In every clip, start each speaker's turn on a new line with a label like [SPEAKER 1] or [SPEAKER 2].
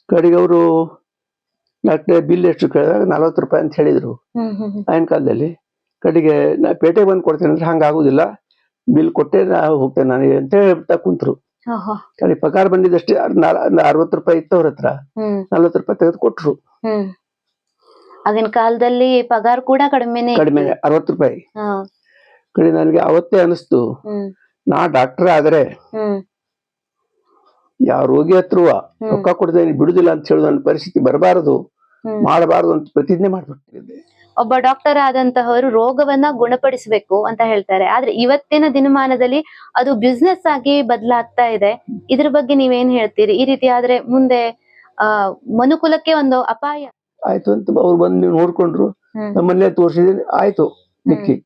[SPEAKER 1] ಕಡೆಗೆ ಅವರು ಡಾಕ್ಟ್ರೆ ಬಿಲ್ ಎಷ್ಟು ಕೇಳಿದಾಗ 40 ರೂಪಾಯಿ ಅಂತ ಹೇಳಿದ್ರು ಆಗಿನ ಕಾಲದಲ್ಲಿ. ಕಡೆಗೆ ನಾ ಪೇಟೆಗೆ ಬಂದು ಕೊಡ್ತೇನೆ ಅಂದ್ರೆ ಹಂಗಾಗುದಿಲ್ಲ, ಬಿಲ್ ಕೊಟ್ಟೆ ನಾ ಹೋಗ್ತೇನೆ ನನಗೆ ಅಂತ ಹೇಳ್ತಾ ಕುಂತ್ರು. ಕಡೆ ಪಗಾರ ಬಂದಿದ್ದಷ್ಟೇ 60 ರೂಪಾಯಿ ಇತ್ತು ಅವ್ರ ಹತ್ರ. 40 ರೂಪಾಯಿ ತೆಗೆದು ಕೊಟ್ರು.
[SPEAKER 2] ಆಗಿನ ಕಾಲದಲ್ಲಿ ಪಗಾರ ಕೂಡ ಕಡಿಮೆ
[SPEAKER 1] 60 ರೂಪಾಯಿ. ಕಡೆ ನನಗೆ ಅವತ್ತೇ ಅನಿಸ್ತು, ನಾ ಡಾಕ್ಟರ್ ಆದ್ರೆ ಯಾವ ರೋಗಿ ಹತ್ರ ರೊಕ್ಕ ಕೊಡದೆ ಬಿಡುದಿಲ್ಲ ಅಂತ ಹೇಳುದು ನನ್ನ ಪರಿಸ್ಥಿತಿ ಬರಬಾರದು, ಮಾಡಬಾರದು ಅಂತ ಪ್ರತಿಜ್ಞೆ ಮಾಡ್ಬಿಟ್ಟಿದ್ದೆ.
[SPEAKER 2] ಒಬ್ಬ ಡಾಕ್ಟರ್ ಆದಂತಹವರು ರೋಗವನ್ನ ಗುಣಪಡಿಸಬೇಕು ಅಂತ ಹೇಳ್ತಾರೆ, ಆದ್ರೆ ಇವತ್ತಿನ ದಿನಮಾನದಲ್ಲಿ ಅದು ಬಿಸ್ನೆಸ್ ಆಗಿ ಬದಲಾಗ್ತಾ ಇದೆ. ಇದ್ರ ಬಗ್ಗೆ ನೀವೇನ್ ಹೇಳ್ತೀರಿ? ಈ ರೀತಿ ಆದ್ರೆ ಮುಂದೆ ಮನುಕುಲಕ್ಕೆ ಒಂದು ಅಪಾಯ.
[SPEAKER 1] ಆಯ್ತು ಅಂತ ಅವ್ರು ಬಂದು ನೀವು ನೋಡ್ಕೊಂಡ್ರು, ನಮ್ಮಲ್ಲೇ ತೋರಿಸಿದೀನಿ, ಆಯ್ತು ನಿಕ್ಕಿ.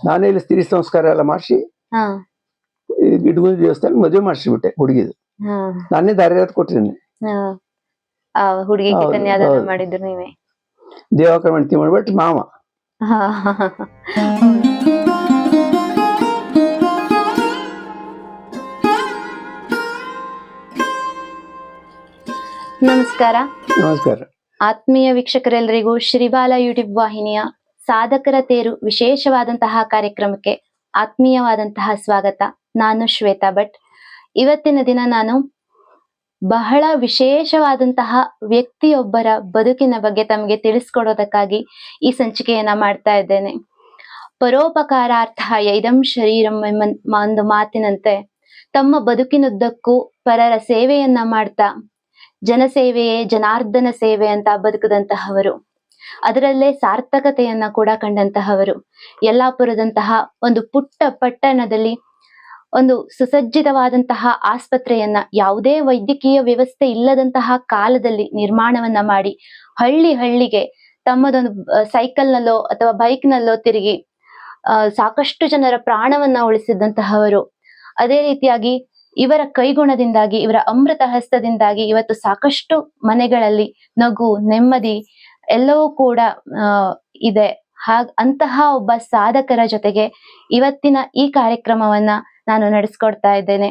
[SPEAKER 1] ನಾನೇ ಇಲ್ಲಿ ಸ್ತ್ರೀ ಸಂಸ್ಕಾರ ಎಲ್ಲ ಮಾಡಿಸಿ ಇಟ್ಗುಂದಿ ದೇವಸ್ಥಾನ ಮದುವೆ ಮಾಡಿಸಿಬಿಟ್ಟೆ ಹುಡುಗಿದು. ನಾನೇ ದಾರಿ ಕೊಟ್ಟಿದ್ದೀನಿ.
[SPEAKER 2] ಹುಡುಗಿಗೆ ಕನ್ಯಾದಾನ ಮಾಡಿದ್ರು ನೀವೇ?
[SPEAKER 1] ದೇವಕರ ಮಾಡ್ತಿ ಮಾಡ್ಬಿಟ್ಟು ಮಾವ.
[SPEAKER 2] ನಮಸ್ಕಾರ.
[SPEAKER 1] ನಮಸ್ಕಾರ.
[SPEAKER 2] ಆತ್ಮೀಯ ವೀಕ್ಷಕರೆಲ್ಲರಿಗೂ ಶ್ರೀಬಾಲ ಯೂಟ್ಯೂಬ್ ವಾಹಿನಿಯ ಸಾಧಕರ ತೇರು ವಿಶೇಷವಾದಂತಹ ಕಾರ್ಯಕ್ರಮಕ್ಕೆ ಆತ್ಮೀಯವಾದಂತಹ ಸ್ವಾಗತ. ನಾನು ಶ್ವೇತಾ ಭಟ್. ಇವತ್ತಿನ ದಿನ ನಾನು ಬಹಳ ವಿಶೇಷವಾದಂತಹ ವ್ಯಕ್ತಿಯೊಬ್ಬರ ಬದುಕಿನ ಬಗ್ಗೆ ತಮಗೆ ತಿಳಿಸ್ಕೊಡೋದಕ್ಕಾಗಿ ಈ ಸಂಚಿಕೆಯನ್ನ ಮಾಡ್ತಾ ಇದ್ದೇನೆ. ಪರೋಪಕಾರಾರ್ಥಾಯ ಇದಂ ಶರೀರಂ ಎಂಬ ಒಂದು ಮಾತಿನಂತೆ ತಮ್ಮ ಬದುಕಿನುದ್ದಕ್ಕೂ ಪರರ ಸೇವೆಯನ್ನ ಮಾಡ್ತಾ ಜನಸೇವೆಯೇ ಜನಾರ್ದನ ಸೇವೆ ಅಂತ ಬದುಕದಂತಹವರು, ಅದರಲ್ಲೇ ಸಾರ್ಥಕತೆಯನ್ನ ಕೂಡ ಕಂಡಂತಹವರು. ಯಲ್ಲಾಪುರದಂತಹ ಒಂದು ಪುಟ್ಟ ಪಟ್ಟಣದಲ್ಲಿ ಒಂದು ಸುಸಜ್ಜಿತವಾದಂತಹ ಆಸ್ಪತ್ರೆಯನ್ನ ಯಾವುದೇ ವೈದ್ಯಕೀಯ ವ್ಯವಸ್ಥೆ ಇಲ್ಲದಂತಹ ಕಾಲದಲ್ಲಿ ನಿರ್ಮಾಣವನ್ನ ಮಾಡಿ ಹಳ್ಳಿಗೆ ತಮ್ಮದೊಂದು ಸೈಕಲ್ ನಲ್ಲೋ ಅಥವಾ ಬೈಕ್ ನಲ್ಲೋ ತಿರುಗಿ ಸಾಕಷ್ಟು ಜನರ ಪ್ರಾಣವನ್ನ ಉಳಿಸಿದಂತಹವರು. ಅದೇ ರೀತಿಯಾಗಿ ಇವರ ಕೈಗುಣದಿಂದಾಗಿ, ಇವರ ಅಮೃತ ಹಸ್ತದಿಂದಾಗಿ ಇವತ್ತು ಸಾಕಷ್ಟು ಮನೆಗಳಲ್ಲಿ ನಗು, ನೆಮ್ಮದಿ ಎಲ್ಲವೂ ಕೂಡ ಇದೆ. ಅಂತಹ ಒಬ್ಬ ಸಾಧಕರ ಜೊತೆಗೆ ಇವತ್ತಿನ ಈ ಕಾರ್ಯಕ್ರಮವನ್ನ ನಾನು ನಡೆಸ್ಕೊಡ್ತಾ ಇದ್ದೇನೆ.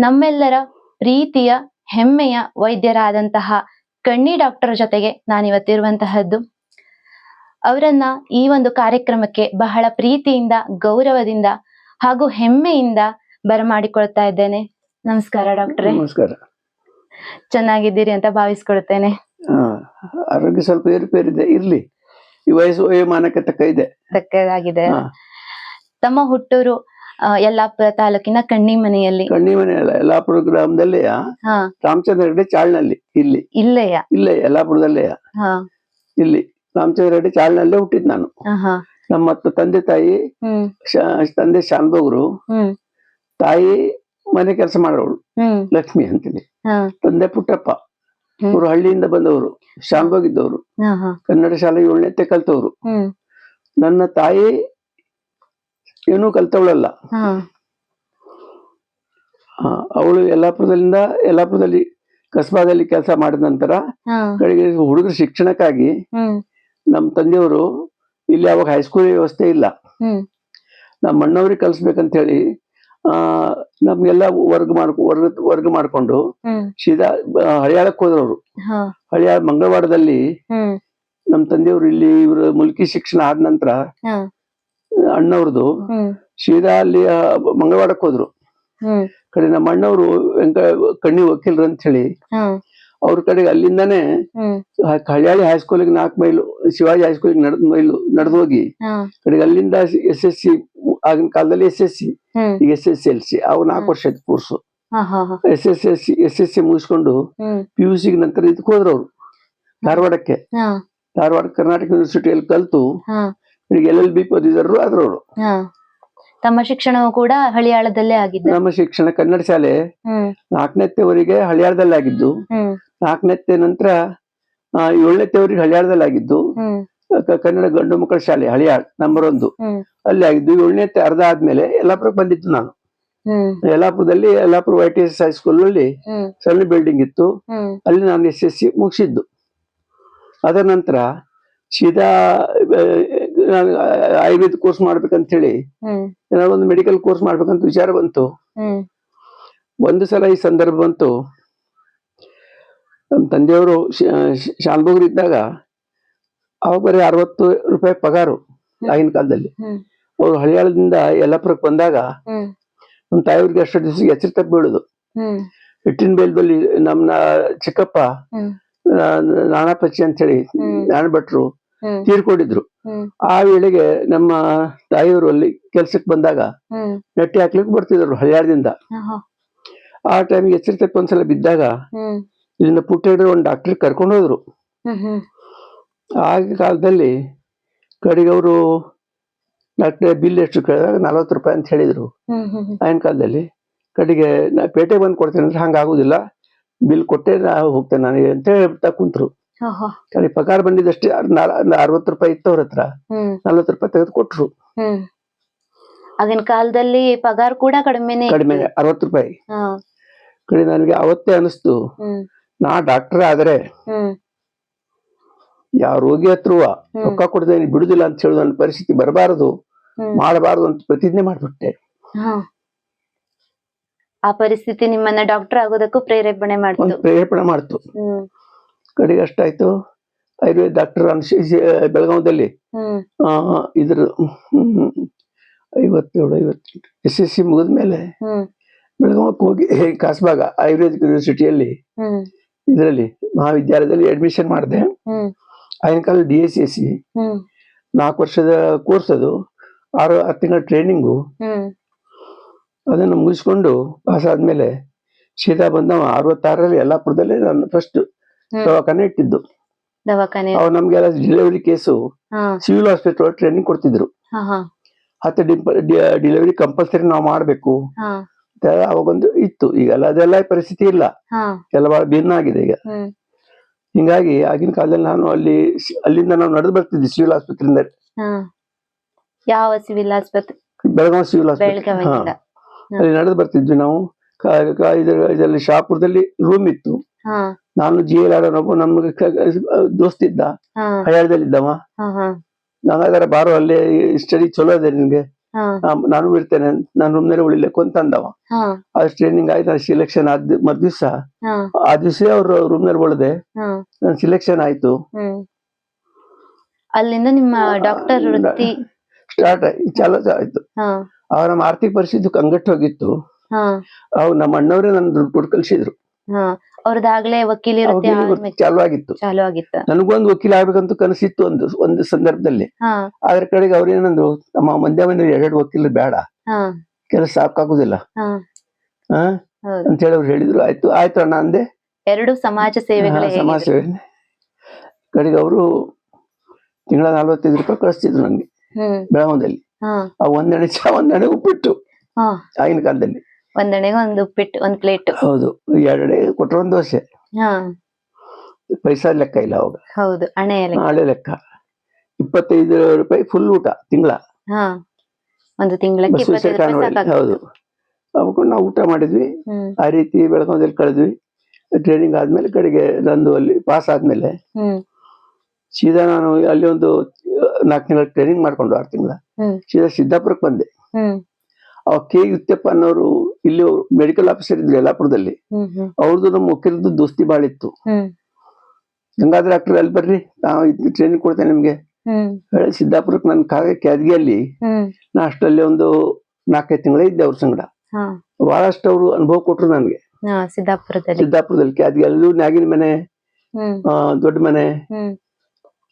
[SPEAKER 2] ನಮ್ಮೆಲ್ಲರ ಪ್ರೀತಿಯ ಹೆಮ್ಮೆಯ ವೈದ್ಯರಾದಂತಹ ಕಣ್ಣಿ ಡಾಕ್ಟರ್ ಜೊತೆಗೆ ನಾನಿವತ್ತಿರುವಂತಹದ್ದು. ಅವರನ್ನ ಈ ಒಂದು ಕಾರ್ಯಕ್ರಮಕ್ಕೆ ಬಹಳ ಪ್ರೀತಿಯಿಂದ, ಗೌರವದಿಂದ ಹಾಗೂ ಹೆಮ್ಮೆಯಿಂದ ಬರಮಾಡಿಕೊಳ್ತಾ ಇದ್ದೇನೆ. ನಮಸ್ಕಾರ ಡಾಕ್ಟ್ರೆ.
[SPEAKER 1] ನಮಸ್ಕಾರ.
[SPEAKER 2] ಚೆನ್ನಾಗಿದ್ದೀರಿ ಅಂತ ಭಾವಿಸ್ಕೊಳ್ತೇನೆ.
[SPEAKER 1] ಆರೋಗ್ಯ ಸ್ವಲ್ಪ ಏರುಪೇರಿದೆ, ಇರ್ಲಿ, ಈ ವಯೋಮಾನಕ್ಕೆ
[SPEAKER 2] ತಕ್ಕದಾಗಿದೆ. ತಮ್ಮ ಹುಟ್ಟೂರು ಯಲ್ಲಾಪುರ ತಾಲೂಕಿನ ಕಣ್ಣಿಮನೆಯಲ್ಲಿ.
[SPEAKER 1] ಕಣ್ಣಿಮನೆಯಲ್ಲ, ಯಲ್ಲಾಪುರ ಗ್ರಾಮದಲ್ಲಿ ರಾಮಚಂದ್ರ ಹೆಗಡೆ ಚಾಳ್ನಲ್ಲಿ. ಇಲ್ಲೇ ಯಲ್ಲಾಪುರದಲ್ಲೇ ಇಲ್ಲಿ ರಾಮಚಂದ್ರ ಹೆಗಡೆ ಚಾಳ್ನಲ್ಲೇ ಹುಟ್ಟಿದ್ ನಾನು. ನಮ್ಮ ತಂದೆ ತಾಯಿ, ತಂದೆ ಶಾನ್ಭೋಗ್ರು, ತಾಯಿ ಮನೆ ಕೆಲಸ ಮಾಡೋರು ಲಕ್ಷ್ಮಿ ಅಂತೇಳಿ. ತಂದೆ ಪುಟ್ಟಪ್ಪ, ಅವರು ಹಳ್ಳಿಯಿಂದ ಬಂದವರು, ಶಾನ್ಭೋಗಿದ್ದವರು, ಕನ್ನಡ ಶಾಲೆ 7ನೇ ಕಲ್ತವ್ರು. ನನ್ನ ತಾಯಿ ಏನೂ ಕಲ್ತವಳಲ್ಲ. ಅವಳು ಯಲ್ಲಾಪುರದಲ್ಲಿ ಕಸ್ಬಾದಲ್ಲಿ ಕೆಲಸ ಮಾಡಿದ ನಂತರ ಕಡೆಗೆ ಹುಡುಗರ ಶಿಕ್ಷಣಕ್ಕಾಗಿ ನಮ್ಮ ತಂದೆಯವರು, ಇಲ್ಲಿ ಅವಾಗ ಹೈಸ್ಕೂಲ್ ವ್ಯವಸ್ಥೆ ಇಲ್ಲ, ನಮ್ಮ ಅಣ್ಣವ್ರಿಗೆ ಕಲ್ಸ್ಬೇಕಂತ ಹೇಳಿ ನಮ್ಗೆಲ್ಲ ವರ್ಗ ಮಾಡ್ಕೊಂಡು ಸೀದಾ ಹಳಿಯಾಳಕ್ಕೆ ಹೋದ್ರವ್ರು. ಹಳಿಯಾಳ ಮಂಗಳವಾರದಲ್ಲಿ ನಮ್ ತಂದೆಯವರು ಇಲ್ಲಿ ಇವ್ರ ಮುಲ್ಕಿ ಶಿಕ್ಷಣ ಆದ ನಂತರ ಅಣ್ಣವ್ರದ್ದು ಸೀದಾ ಅಲ್ಲಿ ಮಂಗಳವಾರಕ್ಕೆ ಹೋದ್ರು. ಕಡೆ ನಮ್ಮ ಅಣ್ಣವ್ರು ಕಣ್ಣಿ ವಕೀಲರು ಅಂತ ಹೇಳಿ ಅವ್ರ ಕಡೆಗೆ ಅಲ್ಲಿಂದಾನೆ ಹಳಿಯಾಳಿ ಹೈಸ್ಕೂಲಿಗೆ 4 ಮೈಲು, ಶಿವಾಜಿ ಹೈಸ್ಕೂಲಿಗೆ ನಡೆದು ಹೋಗಿ ಕಡೆಗೆ ಅಲ್ಲಿಂದ SSC, ಆಗಿನ ಕಾಲದಲ್ಲಿ SSC, ಈಗ SSLC, ಅವು 4 ವರ್ಷದ ಕೋರ್ಸು. SSC ಮುಗಿಸ್ಕೊಂಡು PUC ನಂತರ ಇದಕ್ಕೆ ಹೋದ್ರು ಅವ್ರು ಧಾರವಾಡಕ್ಕೆ. ಧಾರವಾಡ ಕರ್ನಾಟಕ ಯೂನಿವರ್ಸಿಟಿಯಲ್ಲಿ ಕಲ್ತು LLB ಪದವೀಧರರು ಆದ್ರವ್ರು.
[SPEAKER 2] ತಮ್ಮ ಶಿಕ್ಷಣವು ಕೂಡ ಹಳಿಯಾಳದಲ್ಲೇ ಆಗಿದ್ದು.
[SPEAKER 1] ನಮ್ಮ ಶಿಕ್ಷಣ ಕನ್ನಡ ಶಾಲೆ 4ನೇವರೆಗೆ ಹಳಿಯಾಳದಲ್ಲಿ ಆಗಿದ್ದು, 4ನೇ ನಂತರ 7ನೇವರೆಗೆ ಹಳಿಯಾಳದಲ್ಲಿ ಆಗಿದ್ದು. ಕನ್ನಡ ಗಂಡು ಮಕ್ಕಳ ಶಾಲೆ ಹಳಿಯಾಳ್ ನಂಬರ್ 1 ಅಲ್ಲಿ ಆಗಿದ್ದು. 7ನೇ ಅರ್ಧ ಆದ್ಮೇಲೆ ಯಲ್ಲಾಪುರಕ್ಕೆ ಬಂದಿದ್ದು ನಾನು. ಯಲ್ಲಾಪುರದಲ್ಲಿ ಯಲ್ಲಾಪುರ YTS ಹೈಸ್ಕೂಲ್ ನಲ್ಲಿ ಸಣ್ಣ ಬಿಲ್ಡಿಂಗ್ ಇತ್ತು, ಅಲ್ಲಿ ನಾನು SSC ಮುಗಿಸಿದ್ದು. ಅದರ ನಂತರ ಸೀದಾ ಆಯುರ್ವೇದ ಕೋರ್ಸ್ ಮಾಡ್ಬೇಕಂತ ಹೇಳಿ ಏನಾದ್ರು ಒಂದು ಮೆಡಿಕಲ್ ಕೋರ್ಸ್ ಮಾಡ್ಬೇಕಂತ ವಿಚಾರ ಬಂತು. ಒಂದು ಸಲ ಈ ಸಂದರ್ಭ ಬಂತು, ನಮ್ಮ ತಂದೆಯವರು ಶಾನ್ಭೋಗ್ರು ಇದ್ದಾಗ ಅವಾಗ ಬರೀ 60 ರೂಪಾಯಿ ಪಗಾರು ಆಗಿನ ಕಾಲದಲ್ಲಿ. ಅವ್ರು ಹಳಿಯಾಳದಿಂದ ಯಲ್ಲಾಪುರಕ್ಕೆ ಬಂದಾಗ ನಮ್ಮ ತಾಯಿಯವ್ರಿಗೆ ಅಷ್ಟು ದಿವಸ ಹೆಸರು ತಪ್ಪಿ ಬೀಳುದು. ಹಿಟ್ಟಿನ ಬೇಲದಲ್ಲಿ ನಮ್ಮ ಚಿಕ್ಕಪ್ಪ ನಾನಾಪಚ್ಚಿ ಅಂತ ಹೇಳಿ ನಾಣ ಭಟ್ರು ತೀರ್ಕೊಂಡಿದ್ರು. ಆ ವೇಳೆಗೆ ನಮ್ಮ ತಾಯಿಯವರು ಅಲ್ಲಿ ಕೆಲ್ಸಕ್ಕೆ ಬಂದಾಗ ನಟ್ಟಿ ಹಾಕ್ಲಿಕ್ಕೆ ಬರ್ತಿದ್ರು ಹಳಿಯಾಳದಿಂದ. ಆ ಟೈಮ್ಗೆ ಹೆಸರು ತಪ್ಪಿ ಒಂದ್ಸಲ ಬಿದ್ದಾಗ ಇದನ್ನ ಪುಟ್ಟೇಡ್ರು ಒಂದು ಡಾಕ್ಟರ್ ಕರ್ಕೊಂಡು ಹೋದ್ರು. ಆಗ ಕಾಲದಲ್ಲಿ ಕಡೆಗೆ ಅವರು ಡಾಕ್ಟರ್ ಬಿಲ್ ಎಷ್ಟು ಕೇಳಿದಾಗ 40 ರೂಪಾಯಿ ಅಂತ ಹೇಳಿದ್ರು. ಆಗಿನ ಕಾಲದಲ್ಲಿ ಕಡೆಗೆ ನಾ ಪೇಟೆ ಬಂದು ಕೊಡ್ತೇನೆ ಅಂದ್ರೆ ಹಂಗಾಗುದಿಲ್ಲ, ಬಿಲ್ ಕೊಟ್ಟೆ ನಾ ಹೋಗ್ತೇನೆ ನನಗೆ ಅಂತ ಹೇಳ್ತಾ ಕುಂತ್ರು. ಕಡೆ ಪಗಾರ ಬಂದಿದ್ದಷ್ಟೇ 60 ರೂಪಾಯಿ ಇತ್ತು ಅವ್ರ ಹತ್ರ. 40 ರೂಪಾಯಿ ತೆಗೆದು ಕೊಟ್ರು.
[SPEAKER 2] ಆಗಿನ ಕಾಲದಲ್ಲಿ ಪಗಾರ ಕೂಡ ಕಡಿಮೆ
[SPEAKER 1] 60 ರೂಪಾಯಿ. ಕಡೆ ನನಗೆ ಅವತ್ತೇ ಅನಿಸ್ತು, ನಾ ಡಾಕ್ಟರ್ ಆದ್ರೆ ಯಾವ ರೋಗಿ ಹತ್ರ ರೊಕ್ಕ ಕೊಡ್ತೇನೆ ಬಿಡುದಿಲ್ಲ ಅಂತ ಹೇಳುದು ನನ್ನ ಪರಿಸ್ಥಿತಿ ಬರಬಾರದು, ಮಾಡಬಾರದು ಅಂತ ಪ್ರತಿಜ್ಞೆ ಮಾಡ್ಬಿಟ್ಟೆ.
[SPEAKER 2] ಆ ಪರಿಸ್ಥಿತಿ ನಿಮ್ಮನ್ನ ಡಾಕ್ಟರ್ ಆಗೋದಕ್ಕೂ ಪ್ರೇರೇಪಣೆ
[SPEAKER 1] ಮಾಡ್ತು. ಕಡೆಗೆ ಅಷ್ಟಾಯ್ತು. ಆಯುರ್ವೇದ ಡಾಕ್ಟರ್ ಬೆಳಗಾವದಲ್ಲಿ ಇದ್ರ 57 SSC ಮುಗಿದ್ಮೇಲೆ ಬೆಳಗಾವಕ್ಕೆ ಹೋಗಿ ಕಾಸ್ಬಾಗ ಆಯುರ್ವೇದಿಕ್ ಯೂನಿವರ್ಸಿಟಿಯಲ್ಲಿ ಇದರಲ್ಲಿ ಮಹಾವಿದ್ಯಾಲಯದಲ್ಲಿ ಅಡ್ಮಿಷನ್ ಮಾಡಿದೆ. ಆಗಿನ ಕಾಲ DSSC 4 ವರ್ಷದ ಕೋರ್ಸ್, ಅದು 6 ತಿಂಗಳ ಟ್ರೈನಿಂಗು. ಅದನ್ನು ಮುಗಿಸ್ಕೊಂಡು ಪಾಸ್ ಆದ್ಮೇಲೆ ಸೀದಾ ಬಂದ 66ರಲ್ಲಿ ಯಲ್ಲಾಪುರದಲ್ಲಿ ನಾನು ಫಸ್ಟ್ ದವಾಖಾನೆ ಇಟ್ಟಿದ್ದು. ಅವ್ರು ನಮ್ಗೆಲ್ಲ delivery case civil hospital training ಕೊಡ್ತಿದ್ರು. 10 ಡೆಲಿವರಿ ಕಂಪಲ್ಸರಿ ನಾವು ಮಾಡ್ಬೇಕು ಅವಾಗೊಂದು ಇತ್ತು. ಈಗೆಲ್ಲ ಅದೆಲ್ಲ ಪರಿಸ್ಥಿತಿ ಇಲ್ಲ, ಎಲ್ಲ ಬಹಳ ಭಿನ್ನ ಆಗಿದೆ ಈಗ. ಹಿಂಗಾಗಿ ಆಗಿನ ಕಾಲದಲ್ಲಿ ನಾನು ಅಲ್ಲಿಂದ ನಾವು ನಡೆದು ಬರ್ತಿದ್ವಿ ಸಿವಿಲ್ ಆಸ್ಪತ್ರೆಯಿಂದ.
[SPEAKER 2] ಯಾವ ಸಿವಿಲ್ ಆಸ್ಪತ್ರೆ?
[SPEAKER 1] ಬೆಳಗಾವಿ ಸಿವಿಲ್ ಆಸ್ಪತ್ರೆ. ಅಲ್ಲಿ ನಡೆದು ಬರ್ತಿದ್ವಿ ನಾವು. ಇದರಲ್ಲಿ ಶಾಪುರದಲ್ಲಿ ರೂಮ್ ಇತ್ತು. ನಾನು GL ಆಡೋನೊಬ್ಬ ನಮ್ಗೆ ದೋಸ್ತ್ ಇದ್ದ, ಹಳ್ಯಾಳದಲ್ಲಿದ್ದವ. ಗಂಗಾಧರ ಬಾರೋ ಅಲ್ಲೇ ಸ್ಟಡಿ ಚಲೋ ಇದೆ ನಿನ್ಗೆ, ನಾನು ಇರ್ತೇನೆ, ನಾನು ರೂಮ್ನಲ್ಲಿ ಉಳಿಲಿಕ್ಕೆ ಅಂತ ಅಂದವ. ಅದು ಟ್ರೈನಿಂಗ್ ಆಯ್ತು, ಸಿಲೆಕ್ಷನ್ ಆದ ಮರ್ದಿವ್ಸ ಆ ದಿವಸ ಅವ್ರ ರೂಮ್ನಲ್ಲಿ ಉಳಿದೆ, ನನ್ ಸಿಲೆಕ್ಷನ್ ಆಯ್ತು.
[SPEAKER 2] ಅಲ್ಲಿಂದ ನಿಮ್ಮ ಡಾಕ್ಟರ್ ವೃತ್ತಿ
[SPEAKER 1] ಸ್ಟಾರ್ಟ್ ಚಾಲೂ ಆಯ್ತು. ಅವಾಗ ನಮ್ಮ ಆರ್ಥಿಕ ಪರಿಸ್ಥಿತಿ ಕಂಗಟ್ಟು ಹೋಗಿತ್ತು. ಅವ್ ನಮ್ಮ ಅಣ್ಣವರೇ ನನ್ ದುಡ್ಡು ಕೊಟ್ಟು ಕಳ್ಸಿದ್ರು.
[SPEAKER 2] ಅವ್ರದಾಗ್ಲೇ ವಕೀಲಿ
[SPEAKER 1] ಚಾಲು ಆಗಿತ್ತು. ನನಗೊಂದು ವಕೀಲ ಆಗ್ಬೇಕಂತ ಕನಸಿತ್ತು ಒಂದು ಸಂದರ್ಭದಲ್ಲಿ. ಅದ್ರ ಕಡೆಗೆ ಅವ್ರೇನಂದ್ರು, ನಮ್ಮ ಮಂದ್ಯ ಮನೆ 2 ವಕೀಲರು ಬೇಡ, ಕೆಲಸ ಸಾಕಾಗುದಿಲ್ಲ ಅಂತ ಹೇಳಿ ಅವ್ರು ಹೇಳಿದ್ರು. ಆಯ್ತು ಅಣ್ಣ ಅಂದೆ.
[SPEAKER 2] 2 ಸಮಾಜ ಸೇವೆ
[SPEAKER 1] ಕಡೆಗೆ ಅವರು ತಿಂಗಳ 45 ರೂಪಾಯಿ ಕಳಿಸ್ತಿದ್ರು ನನ್ಗೆ ಬೆಳಗಾವದಲ್ಲಿ. ಒಂದೆಣೆ ಉಪ್ಪಿಟ್ಟು ಆಗಿನ ಕಾಲದಲ್ಲಿ.
[SPEAKER 2] ಒಂದೆಣೆಗೆ ಒಂದು ಉಪ್ಪಿಟ್ಟು, ಒಂದು ಪ್ಲೇಟ್.
[SPEAKER 1] ಹೌದು, 2 ಕೊಟ್ರೆ 1 ದೋಸೆ. ಪೈಸಾ ಲೆಕ್ಕ ಇಲ್ಲ ಅವಾಗ.
[SPEAKER 2] ಹೌದು,
[SPEAKER 1] ಹಳೆ ಲೆಕ್ಕ. 25 ರೂಪಾಯಿ ಫುಲ್ ಊಟ ತಿಂಗಳ.
[SPEAKER 2] ಒಂದು ತಿಂಗಳಿಗೆ 25 ರೂಪಾಯಿ.
[SPEAKER 1] ಹೌದು, ಅವಾಗ ನಾವು ಊಟ ಮಾಡಿದ್ವಿ. ಆ ರೀತಿ ಬೆಳಗಾವದಲ್ಲಿ ಕಳೆದ್ವಿ. ಟ್ರೈನಿಂಗ್ ಆದ್ಮೇಲೆ ಕಡೆಗೆ ನಂದು ಅಲ್ಲಿ ಪಾಸ್ ಆದ್ಮೇಲೆ ಸೀದಾ ನಾನು ಅಲ್ಲಿ ಒಂದು 4 ತಿಂಗಳ ಟ್ರೈನಿಂಗ್ ಮಾಡ್ಕೊಂಡು 6 ತಿಂಗಳ ಸೀದಾ ಸಿದ್ದಾಪುರಕ್ಕೆ ಬಂದೆ. ಅವಾಗ K. ಯುತ್ತಪ್ಪ ಅನ್ನೋರು ಇಲ್ಲಿ ಮೆಡಿಕಲ್ ಆಫೀಸರ್ ಇದ್ರು ಯಲ್ಲಾಪುರದಲ್ಲಿ. ಅವ್ರದ್ದು ನಮ್ಮ ವಕೀಲದ್ದು ದೋಸ್ತಿ ಬಾಳ ಇತ್ತು. ಗಂಗಾಧರ ಡಾಕ್ಟರ್ ಅಲ್ಲಿ ಬರ್ರಿ, ನಾವು ಟ್ರೈನಿಂಗ್ ಕೊಡ್ತೇನೆ ನಿಮ್ಗೆ ಹೇಳಿ ಸಿದ್ದಾಪುರಕ್ಕೆ ನನ್ ಕ್ಯಾದ್ಗಿಯಲ್ಲಿ ನಾ ಅಷ್ಟಲ್ಲಿ ಒಂದು 4-5 ತಿಂಗಳ ಇದ್ದೆ ಅವ್ರ ಸಂಗಡ. ಬಹಳಷ್ಟು ಅವ್ರು ಅನುಭವ ಕೊಟ್ರು ನನ್ಗೆ ಸಿದ್ದಾಪುರದಲ್ಲಿ. ಕ್ಯಾದ್ಗಿ ಅಲ್ಲೂ ನ್ಯಾಗಿನ ಮನೆ, ದೊಡ್ಡ ಮನೆ,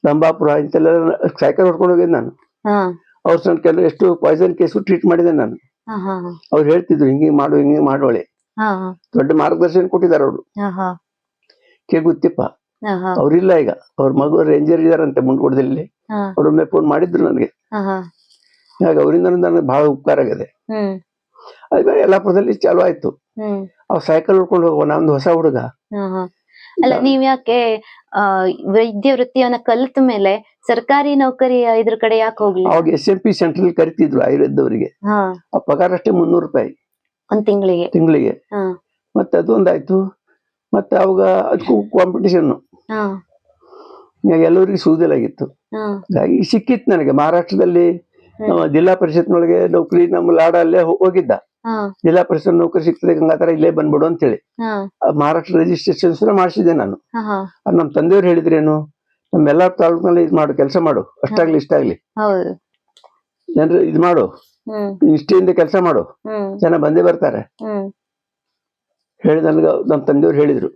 [SPEAKER 1] ರಂಭಾಪುರ ಇಂತೆಲ್ಲ ಸೈಕಲ್ ಹೊಡ್ಕೊಂಡು ಹೋಗಿದ್ದೆ ನಾನು. ಅವ್ರ ಸಂಗಡ ಕೆಲವು ಎಷ್ಟು ಪಾಯ್ಸನ್ ಕೇಸು ಟ್ರೀಟ್ ಮಾಡಿದೆ ನಾನು. ಅವ್ರು ಹೇಳ್ತಿದ್ರು, ಹಿಂಗೆ ಮಾಡೋಳೆ. ದೊಡ್ಡ ಮಾರ್ಗದರ್ಶನ ಕೊಟ್ಟಿದ್ದಾರೆ ಅವರು. K. ಗುತ್ತಿಪ್ಪ ಅವ್ರಿಲ್ಲ ಈಗ, ಅವ್ರ ಮಗು ರೇಂಜರ್ ಇದಾರಂತೆ ಮುಂಡ್ಗೋಡದಲ್ಲಿ. ಅವ್ರೊಮ್ಮೆ ಫೋನ್ ಮಾಡಿದ್ರು ನನಗೆ. ಹಾಗಾಗಿ ಅವರಿಂದ ನನಗೆ ಬಹಳ ಉಪಕಾರ ಆಗಿದೆ. ಅದ್ಮೇಲೆ ಯಲ್ಲಾಪುರದಲ್ಲಿ ಚಾಲು ಆಯ್ತು. ಅವ್ ಸೈಕಲ್ ಹೊಡ್ಕೊಂಡು ಹೋಗುವ ನಮ್ದು ಹೊಸ ಹುಡುಗ.
[SPEAKER 2] ಅಲ್ಲ, ನೀವ್ ಯಾಕೆ ವೈದ್ಯ ವೃತ್ತಿಯನ್ನ ಕಲಿತ ಮೇಲೆ ಸರ್ಕಾರಿ ನೌಕರಿ ಇದ್ರ ಕಡೆ ಯಾಕೆ ಹೋಗ್ಲಿ?
[SPEAKER 1] ಅವಾಗ SMP ಸೆಂಟ್ರಲ್ ಕರಿತಿದ್ರು ಆಯುರ್ವೇದದವರಿಗೆ. ಆ ಪಗಾರ ಅಷ್ಟೇ 300 ರೂಪಾಯಿ
[SPEAKER 2] ಒಂದ್ ತಿಂಗಳಿಗೆ.
[SPEAKER 1] ಮತ್ತೆ ಅದೊಂದಾಯ್ತು. ಮತ್ತೆ ಅವಾಗ ಅದಕ್ಕೂ ಕಾಂಪಿಟೇಷನ್, ಎಲ್ಲರಿಗೂ ಸಿಗುದಿಲ್ಲಾಗಿತ್ತು. ಸಿಕ್ಕಿತ್ತು ನನಗೆ ಮಹಾರಾಷ್ಟ್ರದಲ್ಲಿ ಜಿಲ್ಲಾ ಪರಿಷತ್ನೊಳಗೆ ನೌಕರಿ. ನಮ್ಮ ಲಾಡ ಅಲ್ಲೇ ಹೋಗಿದ್ದ.
[SPEAKER 2] ಹಾ
[SPEAKER 1] ಜಿಲ್ಲಾ ಪರಿಷತ್ ನೌಕರಿ ಸಿಗ್ತದೆ ಗಂಗಾಧರ ಇಲ್ಲೇ ಬಂದ್ಬಿಡು ಅಂತ ಹೇಳಿ
[SPEAKER 2] ಹಾ
[SPEAKER 1] ಮಹಾರಾಷ್ಟ್ರ ರಿಜಿಸ್ಟ್ರೇಷನ್ ಮಾಡಿಸಿದೆ ನಾನು.
[SPEAKER 2] ಹಾ
[SPEAKER 1] ಅದು ನಮ್ಮ ತಂದೆಯವ್ರು ಹೇಳಿದ್ರೇನು, ನಮ್ಮೆಲ್ಲಾ ತಾಲೂಕಿನಲ್ಲಿ ಇದು ಮಾಡು, ಕೆಲಸ ಮಾಡು, ಅಷ್ಟಾಗ್ಲಿ ಇಷ್ಟಾಗ್ಲಿ
[SPEAKER 2] ಹೌದು
[SPEAKER 1] ಜನರು ಇದು ಮಾಡು, ನಿಷ್ಠೆಯಿಂದ ಕೆಲಸ ಮಾಡು, ಜನ ಬಂದೇ ಬರ್ತಾರೆ ಹೇಳಿ ನನ್ಗ ನಮ್ಮ ತಂದೆಯವ್ರು ಹೇಳಿದ್ರು.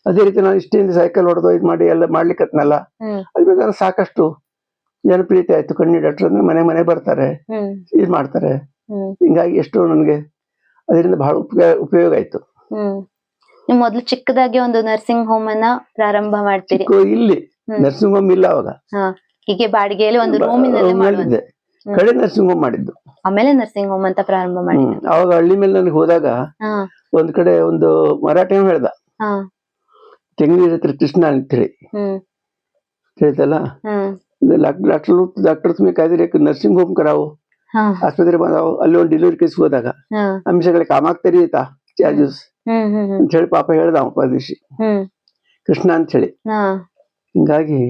[SPEAKER 1] ಅದೇ ರೀತಿ ನಾನು ಇಷ್ಟಿಂದ ಸೈಕಲ್ ಹೊಡೆದು ಇದು ಮಾಡಿ ಎಲ್ಲ ಮಾಡ್ಲಿಕ್ಕತ್ನಲ್ಲ, ಅದು ಬೇಕಾದ್ರೆ ಸಾಕಷ್ಟು ಜನಪ್ರಿಯತೆ ಆಯ್ತು. ಕಣ್ಣಿ ಡಾಕ್ಟರ್ ಅಂದ್ರೆ ಮನೆ ಬರ್ತಾರೆ, ಇದು ಮಾಡ್ತಾರೆ. ಹಿಂಗಾಗಿ ಎಷ್ಟು ನನ್ಗೆ ಅದರಿಂದ ಬಹಳ ಉಪಯೋಗ ಆಯ್ತು.
[SPEAKER 2] ನೀವು ಮೊದ್ಲು ಚಿಕ್ಕದಾಗಿ ಒಂದು ನರ್ಸಿಂಗ್ ಹೋಮ್ ಅನ್ನ ಪ್ರಾರಂಭ ಮಾಡ್ತೀರಿ.
[SPEAKER 1] ಇಲ್ಲಿ ನರ್ಸಿಂಗ್ ಹೋಮ್ ಇಲ್ಲ ಅವಾಗ,
[SPEAKER 2] ಹೀಗೆ ಬಾಡಿಗೆಯಲ್ಲಿ ಒಂದು ರೂಮಿನಲ್ಲಿ
[SPEAKER 1] ಕಡೆ ನರ್ಸಿಂಗ್ ಹೋಮ್ ಮಾಡಿದ್ದು.
[SPEAKER 2] ಆಮೇಲೆ ನರ್ಸಿಂಗ್ ಹೋಮ್ ಅಂತ ಪ್ರಾರಂಭ ಮಾಡಿ.
[SPEAKER 1] ಅವಾಗ ಹಳ್ಳಿ ಮೇಲೆ ನನಗೆ ಹೋದಾಗ ಒಂದ್ ಕಡೆ ಒಂದು ಮರಾಠಿ ಹೇಳ್ದ, ತೆಂಗಿನ ಹತ್ರ ಕೃಷ್ಣ ಅಂತೇಳಿ ಹೇಳ್ತಲ್ಲ, डॉक्टर तुम्हें काहीतरी एक नर्सिंग होम करावं, ಆಸ್ಪತ್ರೆ ಬಂದಾವ. ಅಲ್ಲಿ ಒಂದು ಡೆಲಿವರಿ ಕೇಸ್ ಹೋದಾಗ ಅಂಶಗಳಿಗೆ ಕಾಮಾಗ್ತರಿ ಆಯ್ತಾ ಚಾರ್ಜಸ್ ಅಂತ ಹೇಳಿ ಪಾಪ ಹೇಳ್ದ ಅವ ಪರದೇಶಿ ಕೃಷ್ಣ ಅಂತ ಹೇಳಿ. ಹಿಂಗಾಗಿ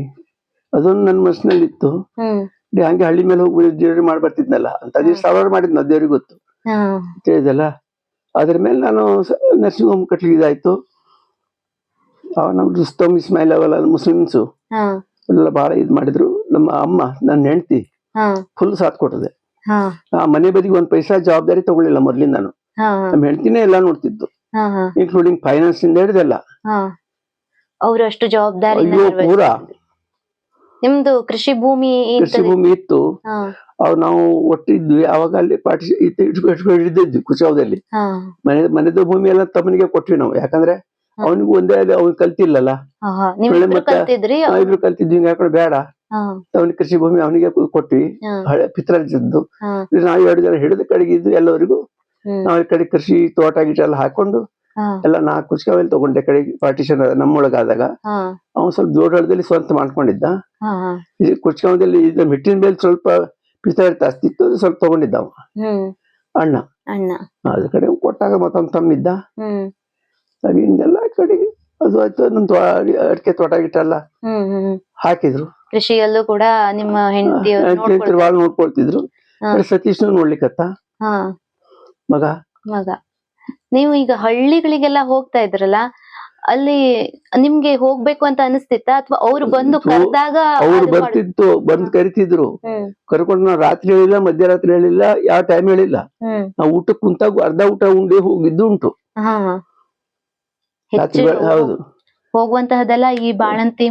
[SPEAKER 1] ಅದೊಂದು ನನ್ನ ಮನಸ್ಸಿನಲ್ಲಿ ಇತ್ತು. ಹಂಗೆ ಹಳ್ಳಿ ಮೇಲೆ ಹೋಗಿ ಡೆಲಿವರಿ ಮಾಡಿ ಬರ್ತಿದ್ನಲ್ಲ ಅಂತ ಸಾವಿರ ಮಾಡಿದ್ನ ದೇವ್ರಿಗೆ ಗೊತ್ತು ಹೇಳಿದಲ್ಲ. ಅದ್ರ ಮೇಲೆ ನಾನು ನರ್ಸಿಂಗ್ ಹೋಮ್ ಕಟ್ಲಿಕ್ಕೆ ಇದಾಯ್ತು. ನಮ್ ರುಸ್ತಮ್ ಇಸ್ಮಾಯಿಲ್ ಅವಲ್ಲ ಮುಸ್ಲಿಮ್ಸು ಎಲ್ಲ ಬಹಳ ಇದ್ ಮಾಡಿದ್ರು. ನಮ್ಮ ಅಮ್ಮ ನನ್ನ ಹೆಂಡತಿ ಫುಲ್ ಸಾಥ್ ಕೊಟ್ಟದೆ. ಮನೆ ಬದಿಗೆ ಒಂದ್ ಪೈಸಾ ಜವಾಬ್ದಾರಿ ತಗೊಳ್ಳಿಲ್ಲ ಮೊದ್ಲಿಂದ. ನಾನು ನಮ್ಮ ಹೆಂಡತಿನೇ ಎಲ್ಲಾ ನೋಡ್ತಿದ್ದು, ಇನ್ಕ್ಲೂಡಿಂಗ್ ಫೈನಾನ್ಸ್ ಇಂದ ಹಿಡಿದೆಲ್ಲ.
[SPEAKER 2] ಅವ್ರು ಅಷ್ಟು ಜವಾಬ್ದಾರಿ.
[SPEAKER 1] ಪೂರಾ
[SPEAKER 2] ನಿಮ್ದು ಕೃಷಿ ಭೂಮಿ
[SPEAKER 1] ಇತ್ತು. ಅವ್ ನಾವು ಒಟ್ಟಿದ್ವಿ ಅವಾಗ. ಅಲ್ಲಿ ಇಟ್ಟಿದ್ವಿ ಕುಚಾವದಲ್ಲಿ. ಮನೆದ ಭೂಮಿ ಎಲ್ಲ ತಮ್ಮನಿಗೆ ಕೊಟ್ವಿ ನಾವು, ಯಾಕಂದ್ರೆ ಅವನಿಗೂ ಒಂದೇ ಅವ್ನು ಕಲ್ತಿಲ್ಲಲ್ಲ. ಇಬ್ರು ಕಲ್ತಿದ್ವಿ, ಯಾಕಂದ್ರೆ ಬೇಡ ಅವನಿಗೆ ಕೃಷಿ ಭೂಮಿ ಅವನಿಗೆ ಕೊಟ್ವಿ. ಹಳೆ ಪಿತ್ರಾರ್ಜಿದ್ದು ನಾವು 2 ಜನ ಹಿಡಿದು ಕಡೆಗಿದ್ದು ಎಲ್ಲರಿಗೂ. ನಾವು ಈ ಕಡೆ ಕೃಷಿ ತೋಟ ಗೀಟ ಎಲ್ಲ ಹಾಕೊಂಡು ಎಲ್ಲ 4 ಕುಚ್ಕಾವಲ್ಲಿ ತಗೊಂಡೆ. ಕಡೆಗೆ ಪಾರ್ಟಿಷನ್ ನಮ್ಮೊಳಗಾದಾಗ ಅವನು ಸ್ವಲ್ಪ ಜೋಡದಲ್ಲಿ ಸ್ವಂತ ಮಾಡ್ಕೊಂಡಿದ್ದ. ಕುಚ್ಕಾವದಲ್ಲಿ ಮಿಟ್ಟಿನ ಮೇಲೆ ಸ್ವಲ್ಪ ಪಿತ್ರಾರ್ಜಿ ಜಾಸ್ತಿ ಇತ್ತು, ಸ್ವಲ್ಪ ತಗೊಂಡಿದ್ದ ಅವ ಅಣ್ಣ. ಅದ್ರ ಕಡೆ ಕೊಟ್ಟಾಗ ಮತ್ತೊಂದು ತಮ್ಮಿದ್ದ. ಹಿಂಗೆಲ್ಲ ಕಡೆಗೆ ಅದು ಆಯ್ತು. ನಮ್ ಅಡಿಕೆ ತೋಟ ಗಿಟ ಎಲ್ಲ ಹಾಕಿದ್ರು.
[SPEAKER 2] ಕೃಷಿಯಲ್ಲೂ ಕೂಡ ನಿಮ್ಮ ಹೆಂಡತಿ
[SPEAKER 1] ಬಾಳ ನೋಡ್ಕೊಳ್ತಿದ್ರು. ಸತೀಶ್ನು ನೋಡ್ಲಿಕ್ಕತ್ತ ಮಗ.
[SPEAKER 2] ನೀವು ಈಗ ಹಳ್ಳಿಗಳಿಗೆಲ್ಲ ಹೋಗ್ತಾ ಇದ್ರಲ್ಲ, ಅಲ್ಲಿ ನಿಮ್ಗೆ ಹೋಗ್ಬೇಕು ಅಂತ ಅನಿಸ್ತಿತ್ತ ಅಥವಾ ಅವ್ರು ಬಂದು ಕರೆದಾಗ?
[SPEAKER 1] ಅವ್ರು ಬರ್ತಿತ್ತು, ಬಂದ್ ಕರಿತಿದ್ರು. ಕರ್ಕೊಂಡು ನಾವು ರಾತ್ರಿ ಹೇಳಿಲ್ಲ, ಮಧ್ಯರಾತ್ರಿ ಹೇಳಿಲ್ಲ, ಯಾವ ಟೈಮ್ ಹೇಳಿಲ್ಲ. ನಾವು ಊಟಕ್ಕೆ ಕುಂತಾಗ ಅರ್ಧ ಊಟ ಉಂಡೆ ಹೋಗಿದ್ದು ಉಂಟು. ಹೌದು,
[SPEAKER 2] ಹೋಗುವಂತಹದೆಲ್ಲ ಈ ಬಾಣಂತಿ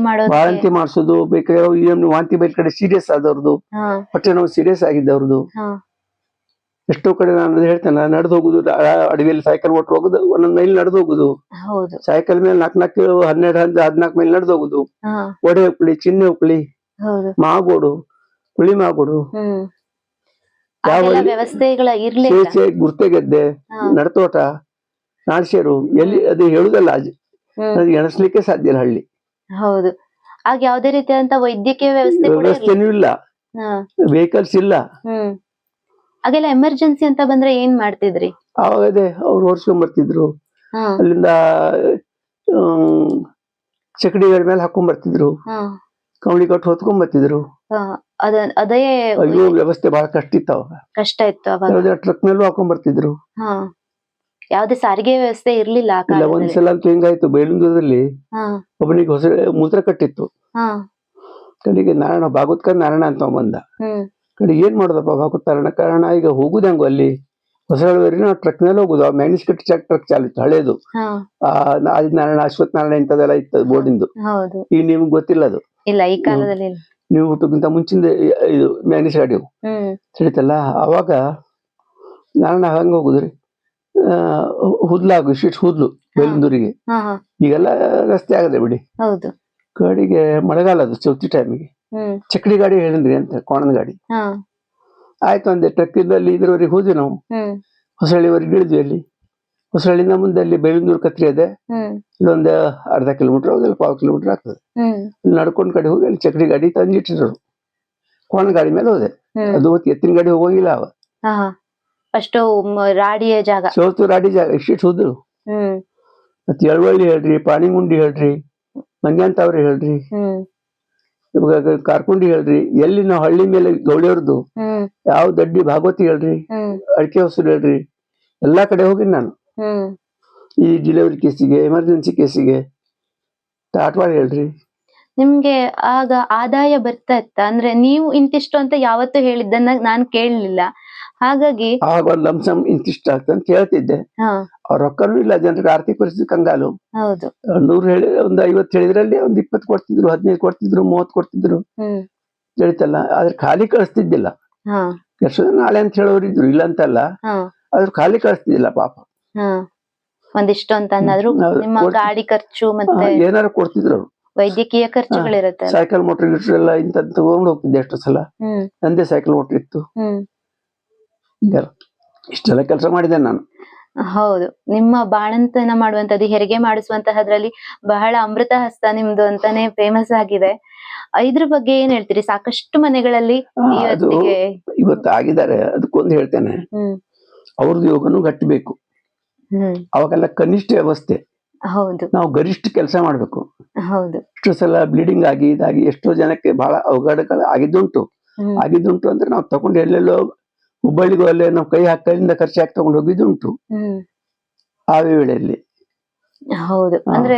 [SPEAKER 1] ಮಾಡ್ಸೋದು ಬೇಕಾದ್ರೆ ವಾಂತಿ ಬೈಲ್ ಕಡೆ ಸೀರಿಯಸ್ ಆದವ್ರದ್ದು, ಹೊಟ್ಟೆ ನೋವು ಸೀರಿಯಸ್ ಆಗಿದ್ದವ್ರದ್ದು. ಎಷ್ಟೋ ಕಡೆ ನಾನು ಹೇಳ್ತೇನೆ, ನಡೆದು ಹೋಗುದು, ಅಡವಿಯಲ್ಲಿ ಸೈಕಲ್ ಓಟ್ ಹೋಗುದು, ಒಂದೊಂದ್ ಮೈಲ್ ನಡೆದು ಹೋಗುದು. ಸೈಕಲ್ ಮೇಲೆ 4 12 ಮೈಲ್ ನಡೆದು ಹೋಗುದು. ಒಡೆ ಉಪ್ಳಿ, ಚಿನ್ನೆ ಉಪ್ಳಿ, ಮಾಗೋಡು, ಕುಳಿ ಮಾಗೋಡು, ಗುರ್ತೆಗೆದ್ದೆ, ನಡತೋಟ, ನಾಡ್ಸೇರು, ಎಲ್ಲಿ ಅದು ಹೇಳುದಲ್ಲ, ಅದು ಎಣಿಸ್ಲಿಕ್ಕೆ ಸಾಧ್ಯ ಇಲ್ಲ ಹಳ್ಳಿ.
[SPEAKER 2] ಹೌದು, ಆಗ ಯಾವುದೇ ರೀತಿಯಾದಂತ ವೈದ್ಯಕೀಯ
[SPEAKER 1] ವ್ಯವಸ್ಥೆನೂ ಇಲ್ಲ, ವೆಹಿಕಲ್ಸ್ ಇಲ್ಲ.
[SPEAKER 2] ಹಾಗೆಲ್ಲ ಎಮರ್ಜೆನ್ಸಿ ಅಂತ ಬಂದ್ರೆ ಏನ್ ಮಾಡ್ತಿದ್ರಿ?
[SPEAKER 1] ಅವಾಗ ಅದೇ ಅವ್ರು ಓಡಿಸ್ಕೊಂಡ್ ಬರ್ತಿದ್ರು. ಅಲ್ಲಿಂದ ಚಕಡಿಗಳ ಮೇಲೆ ಹಾಕೊಂಡ್ ಬರ್ತಿದ್ರು, ಕವಳಿ ಕಟ್ಟು ಹೊತ್ಕೊಂಡ್ ಬರ್ತಿದ್ರು. ಅಯ್ಯೋ, ವ್ಯವಸ್ಥೆ ಬಹಳ ಕಷ್ಟ ಇತ್ತು ಅವಾಗ.
[SPEAKER 2] ಕಷ್ಟ ಇತ್ತು ಅವಾಗ.
[SPEAKER 1] ಟ್ರಕ್ ಮೇಲೂ ಹಾಕೊಂಡ್ ಬರ್ತಿದ್ರು.
[SPEAKER 2] ಯಾವ್ದೇ ಸಾರಿಗೆ ವ್ಯವಸ್ಥೆ ಇರ್ಲಿಲ್ಲ.
[SPEAKER 1] ಒಂದ್ಸಲ ಅಂತೂ ಹೆಂಗಾಯ್ತು, ಬೈಲುಂಗದಲ್ಲಿ ಒಬ್ಬನಿಗೆ ಹೊಸ ಮೂತ್ರ ಕಟ್ಟಿತ್ತು. ಕಡೆಗೆ ನಾರಾಯಣ ಭಾಗವತ್ಕರ್ ನಾರಾಯಣ ಅಂತ ಬಂದ. ಕಡೆಗೆ ಏನ್ ಮಾಡೋದಪ್ಪ ಭಾಗವತ್ ನಾರಾಯಣ, ಕಾರಣ ಈಗ ಹೋಗುದ ಹೆಂಗು ಅಲ್ಲಿ ಹೊಸಳ್ಳಿ ನಾವು ಟ್ರಕ್ ಮೇಲೆ ಹೋಗುದು. ಮ್ಯಾನೇಜ್ ಕಟ್ಟಿ ಟ್ರಕ್ ಚಾಲಿತ್ತು ಹಳೇದು. ಆದಿನಾರಾಯಣ, ಅಶ್ವಥ್ ನಾರಾಯಣ ಇಂಥದೆಲ್ಲ ಇತ್ತು ಬೋರ್ಡಿಂದು. ಈಗ ನಿಮ್ಗೆ ಗೊತ್ತಿಲ್ಲ ಅದು. ನೀವು ಹುಟ್ಟಕ್ಕಿಂತ ಮುಂಚಿಂದ ಇದು ಮ್ಯಾನೇಜ್ ಗಾಡಿ ಸರಿತಲ್ಲ. ಅವಾಗ ನಾರಾಯಣ ಹಂಗ ಹೋಗುದ್ರಿ, ಹುದ್ಲಾಗು ಶೀಟ್ ಹುದ್ಲು ಬೇಲುಂದೂರಿಗೆ. ಈಗೆಲ್ಲ ರಸ್ತೆ ಆಗದೆ ಬಿಡಿ. ಕಡೆಗೆ ಮಳೆಗಾಲ ಅದು ಚೌತಿ ಟೈಮಿಗೆ ಚಕ್ಡಿ ಗಾಡಿ ಹೇಳಿದ್ರಿ ಅಂತ, ಕೋಣದ ಗಾಡಿ ಆಯ್ತು ಅಂದೆ. ಟ್ರಕ್ ಇಂದಲ್ಲಿ ಇದ್ರವರೆಗೆ ಹೋದ್ವಿ ನಾವು. ಹೊಸಳ್ಳಿವರೆಗೆ ಇಳಿದ್ವಿ. ಅಲ್ಲಿ ಹೊಸಳ್ಳಿಂದ ಮುಂದೆ ಅಲ್ಲಿ ಬೇಲುಂದೂರು ಕತ್ರಿ ಇದೆ, ಇಲ್ಲೊಂದು ಅರ್ಧ ಕಿಲೋಮೀಟರ್ ಹೋಗಲ್ಲ, 1/4 ಕಿಲೋಮೀಟರ್ ಆಗ್ತದೆ. ನಡ್ಕೊಂಡ್ ಕಡೆ ಹೋಗಿ ಅಲ್ಲಿ ಚಕ್ಡಿ ಗಾಡಿ ತಂದಿಟ್ಟಿದ್ರು. ಕೋಣ ಗಾಡಿ ಮೇಲೆ ಹೋದೆ. ಅದು ಎತ್ತಿನ ಗಾಡಿ ಹೋಗಂಗಿಲ್ಲ ಅವ,
[SPEAKER 2] ಅಷ್ಟು ರಾಡಿಯ ಜಾಗ,
[SPEAKER 1] ಸೋತು ರಾಡಿ ಜಾಗ. ಇಷ್ಟಿಟ್ಟು ಹೋದ್ರು. ಮತ್ತೆ ಎಳವಳ್ಳಿ ಹೇಳ್ರಿ, ಪಾಣಿಗುಂಡಿ ಹೇಳ್ರಿ, ಮಂಗ್ಯಾಂತವ್ರಿ ಹೇಳ್ರಿ, ಕಾರ್ಕುಂಡಿ ಹೇಳ್ರಿ, ಎಲ್ಲಿ ನಾವು ಹಳ್ಳಿ ಮೇಲೆ ಗೌಳಿಯವ್ರದ್ದು ಯಾವ ದಡ್ಡಿ ಭಾಗವತಿ ಹೇಳ್ರಿ, ಅಡಿಕೆ ಹೊಸರು ಹೇಳ್ರಿ, ಎಲ್ಲಾ ಕಡೆ ಹೋಗಿ ನಾನು
[SPEAKER 2] ಹ್ಮ್
[SPEAKER 1] ಈ ಡೆಲಿವರಿ ಕೇಸಿಗೆ, ಎಮರ್ಜೆನ್ಸಿ ಕೇಸಿಗೆ ದಾಟವಾಡ ಹೇಳ್ರಿ.
[SPEAKER 2] ನಿಮ್ಗೆ ಆಗ ಆದಾಯ ಬರ್ತಾ ಇತ್ತ? ಅಂದ್ರೆ ನೀವು ಇಂತಿಷ್ಟು ಅಂತ ಯಾವತ್ತೂ ಹೇಳಿದ್ದನ್ನ ನಾನ್ ಕೇಳಲಿಲ್ಲ, ಹಾಗಾಗಿ
[SPEAKER 1] ಆವಾಗ ಒಂದು ಲಂಸಮ್ ಇಂತಿಷ್ಟ ಆಗ್ತದೆ ಅಂತ ಹೇಳ್ತಿದ್ದೆ.
[SPEAKER 2] ಹಾ
[SPEAKER 1] ಅವ್ರ ರೊಕ್ಕನೂ ಇಲ್ಲ, ಜನರಿಗೆ ಆರ್ಥಿಕ ಪರಿಸ್ಥಿತಿ ಕಂಗಾಲು.
[SPEAKER 2] ಹೌದು.
[SPEAKER 1] 100 ಹೇಳಿ ಒಂದು 50 ಹೇಳಿದ್ರಲ್ಲಿ ಒಂದು 20 ಕೊಡ್ತಿದ್ರು, 15 ಕೊಡ್ತಿದ್ರು, 30 ಕೊಡ್ತಿದ್ರು,
[SPEAKER 2] ಹ್ಮ್
[SPEAKER 1] ತಿಳಿತಲ್ಲ. ಆದ್ರೆ ಖಾಲಿ ಕಳಿಸ್ತಿದ್ದಿಲ್ಲ.
[SPEAKER 2] ಹಾ
[SPEAKER 1] ಎಷ್ಟು ನಾಳೆ ಅಂತ ಹೇಳೋರು ಇದ್ರು, ಇಲ್ಲ ಅಂತಲ್ಲ,
[SPEAKER 2] ಹಾ
[SPEAKER 1] ಆದ್ರೆ ಖಾಲಿ ಕಳಿಸ್ತಿದ್ದಿಲ್ಲ ಪಾಪ.
[SPEAKER 2] ಹಾ ಒಂದಿಷ್ಟು ಅಂತ ಅನ್ನೋದ್ರು
[SPEAKER 1] ಹೌದು.
[SPEAKER 2] ನಿಮ್ಮ ಗಾಡಿ ಖರ್ಚು ಮತ್ತೆ
[SPEAKER 1] ಏನಾರು ಕೊಡ್ತಿದ್ರು ಅವ್ರು.
[SPEAKER 2] ವೈದ್ಯಕೀಯ ಖರ್ಚುಗಳಿರುತ್ತೆ.
[SPEAKER 1] ಸೈಕಲ್ ಮೋಟರ್ ಗಿಟ್ರ್ ಎಲ್ಲ ಇಂಥದ್ದು ತಗೊಂಡು ಹೋಗ್ತಿದ್ದೆ ಎಷ್ಟು ಸಲ.
[SPEAKER 2] ಹ್ಮ್
[SPEAKER 1] ನಂದೇ ಸೈಕಲ್ ಮೋಟರ್ ಇತ್ತು.
[SPEAKER 2] ಹ್ಮ್
[SPEAKER 1] ಇಷ್ಟೆಲ್ಲ ಕೆಲಸ ಮಾಡಿದೆ ನಾನು.
[SPEAKER 2] ಹೌದು, ನಿಮ್ಮ ಬಾಣಂತನ ಮಾಡುವಂತದ್ದು, ಹೆರಿಗೆ ಮಾಡಿಸುವಂತಹದ್ರಲ್ಲಿ ಬಹಳ ಅಮೃತ ಹಸ್ತ ನಿಮ್ದು ಅಂತಾನೆ ಫೇಮಸ್ ಆಗಿದೆ. ಇದ್ರ ಬಗ್ಗೆ ಏನ್ ಹೇಳ್ತೀರಿ? ಸಾಕಷ್ಟು ಮನೆಗಳಲ್ಲಿ
[SPEAKER 1] ಅದು
[SPEAKER 2] ಇವತ್ತಿಗೆ
[SPEAKER 1] ಇವತ್ತು ಆಗಿದ್ದಾರೆ. ಅದಕ್ಕೊಂದು ಹೇಳ್ತೇನೆ,
[SPEAKER 2] ಹ್ಮ್
[SPEAKER 1] ಅವ್ರದ್ದು ಯೋಗನು ಗಟ್ಟಬೇಕು.
[SPEAKER 2] ಹ್ಮ್
[SPEAKER 1] ಅವಾಗೆಲ್ಲ ಕನಿಷ್ಠ ವ್ಯವಸ್ಥೆ,
[SPEAKER 2] ಹೌದು
[SPEAKER 1] ನಾವು ಗರಿಷ್ಠ ಕೆಲಸ ಮಾಡ್ಬೇಕು.
[SPEAKER 2] ಹೌದು.
[SPEAKER 1] ಎಷ್ಟೋ ಸಲ ಬ್ಲೀಡಿಂಗ್ ಆಗಿ ಇದಾಗಿ ಎಷ್ಟೋ ಜನಕ್ಕೆ ಬಹಳ ಅವಘಡಗಳು ಆಗಿದ್ದುಂಟು.
[SPEAKER 2] ಹ್ಮ್
[SPEAKER 1] ಆಗಿದ್ದುಂಟು ಅಂದ್ರೆ ನಾವು ತಗೊಂಡು ಎಲ್ಲೆಲ್ಲೋ ಹುಬ್ಬಳ್ಳಿಗೂ ಅಲ್ಲೇ ನಾವು ಕೈಯಿಂದ ಖರ್ಚು ಹಾಕಿ ತಗೊಂಡು ಹೋಗಿದ್ದುಂಟು
[SPEAKER 2] ಹ್ಮ್
[SPEAKER 1] ಆ ವೇಳೆಯಲ್ಲಿ.
[SPEAKER 2] ಹೌದು. ಅಂದ್ರೆ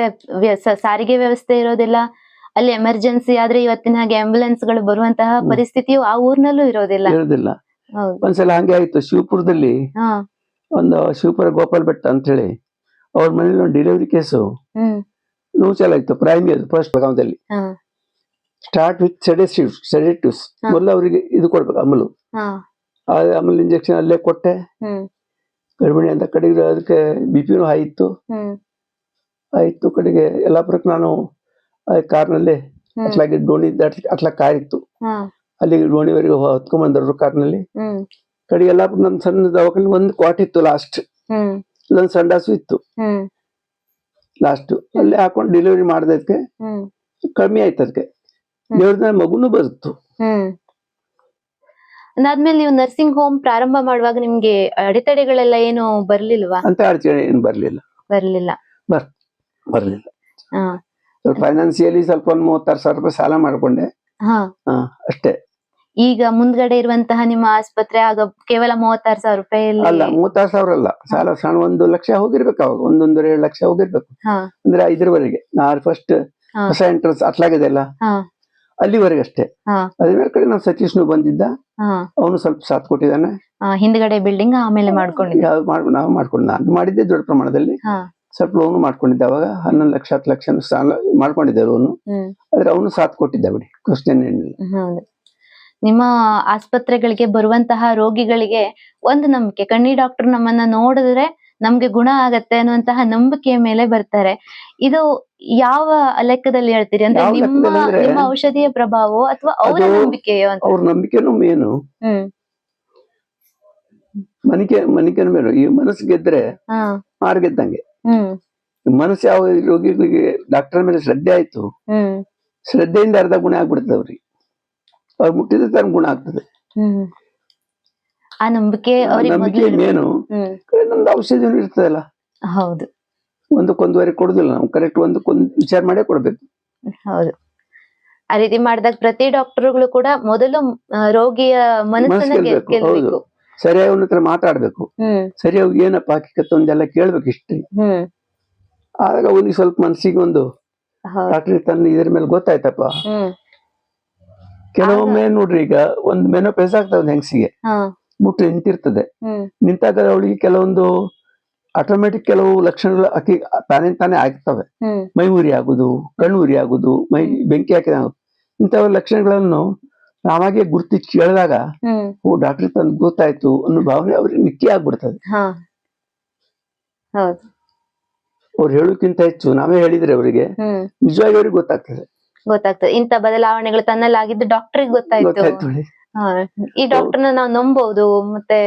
[SPEAKER 2] ಸಾರಿಗೆ ವ್ಯವಸ್ಥೆ ಇರೋದಿಲ್ಲ ಅಲ್ಲಿ, ಎಮರ್ಜೆನ್ಸಿ ಆದ್ರೆ ಇವತ್ತಿನ ಹಾಗೆ ಆಂಬ್ಯುಲೆನ್ಸ್ ಗಳು ಬರುವಂತಹ ಪರಿಸ್ಥಿತಿಯು ಆ ಊರ್ನಲ್ಲೂ ಇರೋದಿಲ್ಲ.
[SPEAKER 1] ಇರೋದಿಲ್ಲ.
[SPEAKER 2] ಹೌದು.
[SPEAKER 1] ಒಂದ್ಸಲ ಹಂಗೆ ಆಯ್ತು ಶಿವಪುರದಲ್ಲಿ.
[SPEAKER 2] ಹಾ
[SPEAKER 1] ಒಂದು ಶಿವಪುರ ಗೋಪಾಲ್ ಭಟ್ ಅಂತ ಹೇಳಿ ಅವ್ರ ಮನೇಲಿ ಒಂದು ಡೆಲಿವರಿ ಕೇಸು
[SPEAKER 2] ಹ್ಮ್
[SPEAKER 1] ನೋವು ಚಲ ಇತ್ತು. ಪ್ರೈಮರಿ ಅದು ಫಸ್ಟ್ ಬೆಳಗಾವದಲ್ಲಿ.
[SPEAKER 2] ಹಾ
[SPEAKER 1] ಸ್ಟಾರ್ಟ್ ವಿತ್ ಸೆಡೇಟಿವ್ಸ್. ಮೊದಲು ಅವರಿಗೆ ಇದು ಕೊಡ್ಬೇಕು, ಅಮಲು.
[SPEAKER 2] ಹಾ
[SPEAKER 1] ಅಮಲ್ ಇಂಜೆಕ್ಷನ್ ಅಲ್ಲೇ ಕೊಟ್ಟೆ.
[SPEAKER 2] ಹ್ಮ್
[SPEAKER 1] ಗರ್ಭಿಣಿ ಅಂತ ಕಡೆಗೆ ಅದಕ್ಕೆ ಬಿಪಿನೂ ಹೈ ಇತ್ತು.
[SPEAKER 2] ಹ್ಮ್
[SPEAKER 1] ಆಯ್ತು ಕಡೆಗೆ ಯಲ್ಲಾಪುರಕ್ಕೆ ನಾನು ಕಾರ್ನಲ್ಲಿ ಅಟ್ಲಾಗಿ ಡೋಣಿ ಅಟ್ಲ ಕಾರ್ ಇತ್ತು,
[SPEAKER 2] ಹಾ
[SPEAKER 1] ಅಲ್ಲಿ ಡೋಣಿವರೆಗೆ ಹೊತ್ಕೊಂಡ್ಬಂದ್ರು ಕಾರ್ನಲ್ಲಿ.
[SPEAKER 2] ಹ್ಮ್
[SPEAKER 1] ಕಡೆಗೆ ಯಲ್ಲಾಪುರ ನಮ್ ಸಣ್ಣ ದವಾಖಾನೆ ಒಂದು ಕ್ವಾಟ್ ಇತ್ತು ಲಾಸ್ಟ್,
[SPEAKER 2] ಹ್ಮ್
[SPEAKER 1] ಇಲ್ಲೊಂದು ಸಂಡಾಸು ಇತ್ತು
[SPEAKER 2] ಹ್ಮ್
[SPEAKER 1] ಲಾಸ್ಟ್. ಅಲ್ಲೇ ಹಾಕೊಂಡು ಡೆಲಿವರಿ ಮಾಡಿದಕ್ಕೆ
[SPEAKER 2] ಹ್ಮ್
[SPEAKER 1] ಕಮ್ಮಿ ಆಯ್ತು. ಅದಕ್ಕೆ ದೇವ್ರದ ಮಗುನು ಬರುತ್ತು.
[SPEAKER 2] ಹ್ಮ್ ಅದಾದ್ಮೇಲೆ ನೀವು ನರ್ಸಿಂಗ್ ಹೋಮ್ ಪ್ರಾರಂಭ ಮಾಡುವಾಗ ನಿಮ್ಗೆ ಅಡೆತಡೆಗಳೆಲ್ಲ ಏನು ಬರ್ಲಿಲ್ವಾ?
[SPEAKER 1] ಅಂತ ಅಡಚಣೆ ಏನು ಬರ್ಲಿಲ್ಲ.
[SPEAKER 2] ಬರ್ಲಿಲ್ಲ.
[SPEAKER 1] ಬರ್ಲಿಲ್ಲ.
[SPEAKER 2] ಹಾ
[SPEAKER 1] ಫೈನಾನ್ಸಿಯಲಿ ಸ್ವಲ್ಪ ಒಂದು 36,000 ರೂಪಾಯಿ ಸಾಲ ಮಾಡ್ಕೊಂಡೆ.
[SPEAKER 2] ಹಾ
[SPEAKER 1] ಅಷ್ಟೇ.
[SPEAKER 2] ಈಗ ಮುಂದ್ಗಡೆ ಇರುವಂತಹ ನಿಮ್ಮ ಆಸ್ಪತ್ರೆ ಆಗ ಕೇವಲ 36,000 ರೂಪಾಯಿಯಲ್ಲಿ?
[SPEAKER 1] ಅಲ್ಲ, 36,000 ಅಲ್ಲ, ಸಾಲ ಸಣ್ಣ 1 ಲಕ್ಷ ಹೋಗಿರ್ಬೇಕು. ಅವಾಗ 1.5 ಲಕ್ಷ ಹೋಗಿರ್ಬೇಕು. ಅಂದ್ರೆ 5ರವರೆಗೆ ನಾನು ಫಸ್ಟ್ ಹೊಸ ಎಂಟ್ರೆನ್ಸ್ ಅಟ್ಲಾಗಿದೆ ಅಲ್ಲ, ಅಲ್ಲಿವರೆಗೆ ಅಷ್ಟೇ. ಅದ್ರ ಕಡೆ ನಾವು ಸತೀಶ್ನು ಬಂದಿದ್ದ, ಅವನು ಸ್ವಲ್ಪ ಸಾಥ್ ಕೊಟ್ಟಿದ್ದಾನೆ.
[SPEAKER 2] ಹಿಂದ್ಗಡೆ ಬಿಲ್ಡಿಂಗ್ ಆಮೇಲೆ ಮಾಡ್ಕೊಂಡಿದ್ದೆ.
[SPEAKER 1] ನಾವು ಮಾಡ್ಕೊಂಡು ನಾನು ಮಾಡಿದ್ದೆ ದೊಡ್ಡ ಪ್ರಮಾಣದಲ್ಲಿ. ಸ್ವಲ್ಪ ಲೋನು ಮಾಡ್ಕೊಂಡಿದ್ದೆ. ಅವಾಗ 11 ಲಕ್ಷ 10 ಲಕ್ಷ ಸಾಲ ಮಾಡ್ಕೊಂಡಿದ್ದೆ ಲೋನು. ಆದ್ರೆ ಅವನು ಸಾಥ್ ಕೊಟ್ಟಿದ್ದ ಬಿಡಿ, ಕ್ವಶನ್ ಏನಿಲ್ಲ.
[SPEAKER 2] ಹೌದು. ನಿಮ್ಮ ಆಸ್ಪತ್ರೆಗಳಿಗೆ ಬರುವಂತಹ ರೋಗಿಗಳಿಗೆ ಒಂದು ನಂಬಿಕೆ, ಕಣ್ಣಿ ಡಾಕ್ಟರ್ ನಮ್ಮನ್ನ ನೋಡಿದ್ರೆ ನಮ್ಗೆ ಗುಣ ಆಗತ್ತೆ ಅನ್ನುವಂತಹ ನಂಬಿಕೆಯ ಮೇಲೆ ಬರ್ತಾರೆ. ಇದು ಯಾವ ಲೆಕ್ಕದಲ್ಲಿ ಹೇಳ್ತೀರಿ? ಅಂದ್ರೆ ನಿಮ್ಮ ಔಷಧಿಯ ಪ್ರಭಾವ ಅಥವಾ ಅವರ ನಂಬಿಕೆಯೋ ಅಂತ?
[SPEAKER 1] ಅವ್ರ ನಂಬಿಕೆನೂ ಮೇನು, ಮನಿಕೆನೂ ಮೇನು. ಈ ಮನಸ್ಸು ಗೆದ್ರೆ ಮಾರ್ ಗೆದ್ದಂಗೆ. ಮನಸ್ಸು ಯಾವ ರೋಗಿಗಳಿಗೆ ಡಾಕ್ಟರ್ ಮೇಲೆ ಶ್ರದ್ಧೆ ಆಯ್ತು, ಶ್ರದ್ಧೆಯಿಂದ ಅರ್ಧ ಗುಣ ಆಗ್ಬಿಡ್ತದೆ ಅವ್ರಿಗೆ. ಅವ್ರು ಮುಟ್ಟಿದ ತರ ಗುಣ ಆಗ್ತದೆ.
[SPEAKER 2] ಆ ನಂಬಿಕೆ
[SPEAKER 1] ಮೇನು. ನಮ್ದು ಔಷಧಿ ಇರ್ತದಲ್ಲ,
[SPEAKER 2] ಹೌದು,
[SPEAKER 1] ಒಂದಕ್ಕೊಂದುವರೆ ಕೊಡುದಿಲ್ಲ ನಾವು, ಕರೆಕ್ಟ್ ಒಂದಕ್ಕೊಂದು ವಿಚಾರ ಮಾಡೇ ಕೊಡ್ಬೇಕು.
[SPEAKER 2] ಹೌದು. ಆ ರೀತಿ ಮಾಡಿದಾಗ ಪ್ರತಿ ಡಾಕ್ಟರ್ಗಳು ಕೂಡ ಮೊದಲು ರೋಗಿಯ ಮನಸ್ಸನ್ನ ಗೆಲ್ಬೇಕು,
[SPEAKER 1] ಸರಿಯಾಗಿ ಅವನ ಹತ್ರ ಮಾತಾಡ್ಬೇಕು, ಸರಿಯಾಗಿ ಏನಪ್ಪ ಹಕ್ಕಿಕತ್ತು ಒಂದೆಲ್ಲ ಕೇಳ್ಬೇಕು ಇಷ್ಟೇ. ಆಗ ಅವನಿಗೆ ಸ್ವಲ್ಪ ಮನಸ್ಸಿಗೆ ಒಂದು ಡಾಕ್ಟರ್ ತನ್ನ ಇದ್ರ ಮೇಲೆ ಗೊತ್ತಾಯ್ತಪ್ಪ. ಕೆಲವೊಮ್ಮೆ ನೋಡ್ರಿ, ಈಗ ಒಂದು ಮೆನೋಪೇಸ್ ಆಗ್ತದೆ ಒಂದು ಹೆಂಗಸಿಗೆ, ಮುಟ್ಟು ನಿಂತಿರ್ತದೆ. ನಿಂತಾಗ ಅವಳಿಗೆ ಕೆಲವೊಂದು ಆಟೋಮೆಟಿಕ್ ಕೆಲವು ಲಕ್ಷಣಗಳು ಅಕ್ಕಿ ತಾನೇ ಆಗ್ತವೆ. ಮೈ ಉರಿ ಆಗುದು, ಕಣ್ಣು ಉರಿ ಆಗುದು, ಮೈ ಬೆಂಕಿ ಹಾಕಿದ ಇಂಥವ ಲಕ್ಷಣಗಳನ್ನು ನಾವಾಗೆ ಗುರ್ತಿ ಕೇಳಿದಾಗ ಓ ಡಾಕ್ಟರ್ ತಂದು ಗೊತ್ತಾಯ್ತು ಅನ್ನೋ ಭಾವನೆ ಅವ್ರಿಗೆ ನಿತ್ಯ ಆಗ್ಬಿಡ್ತದೆ. ಅವ್ರು ಹೇಳೋಕ್ಕಿಂತ ಹೆಚ್ಚು ನಾವೇ ಹೇಳಿದ್ರೆ ಅವರಿಗೆ ನಿಜವಾಗಿ ಅವ್ರಿಗೆ ಗೊತ್ತಾಗ್ತದೆ.
[SPEAKER 2] ಇಂಥ ಬದಲಾವಣೆಗಳು ತನ್ನಲ್ಲಾಗಿದ್ದು ಡಾಕ್ಟರ್ಗೆ ಗೊತ್ತಾಯ್ತು. ಈ ಡಾಕ್ಟರ್ನ ನಾವು ನಂಬಹುದು, ಮತ್ತೆ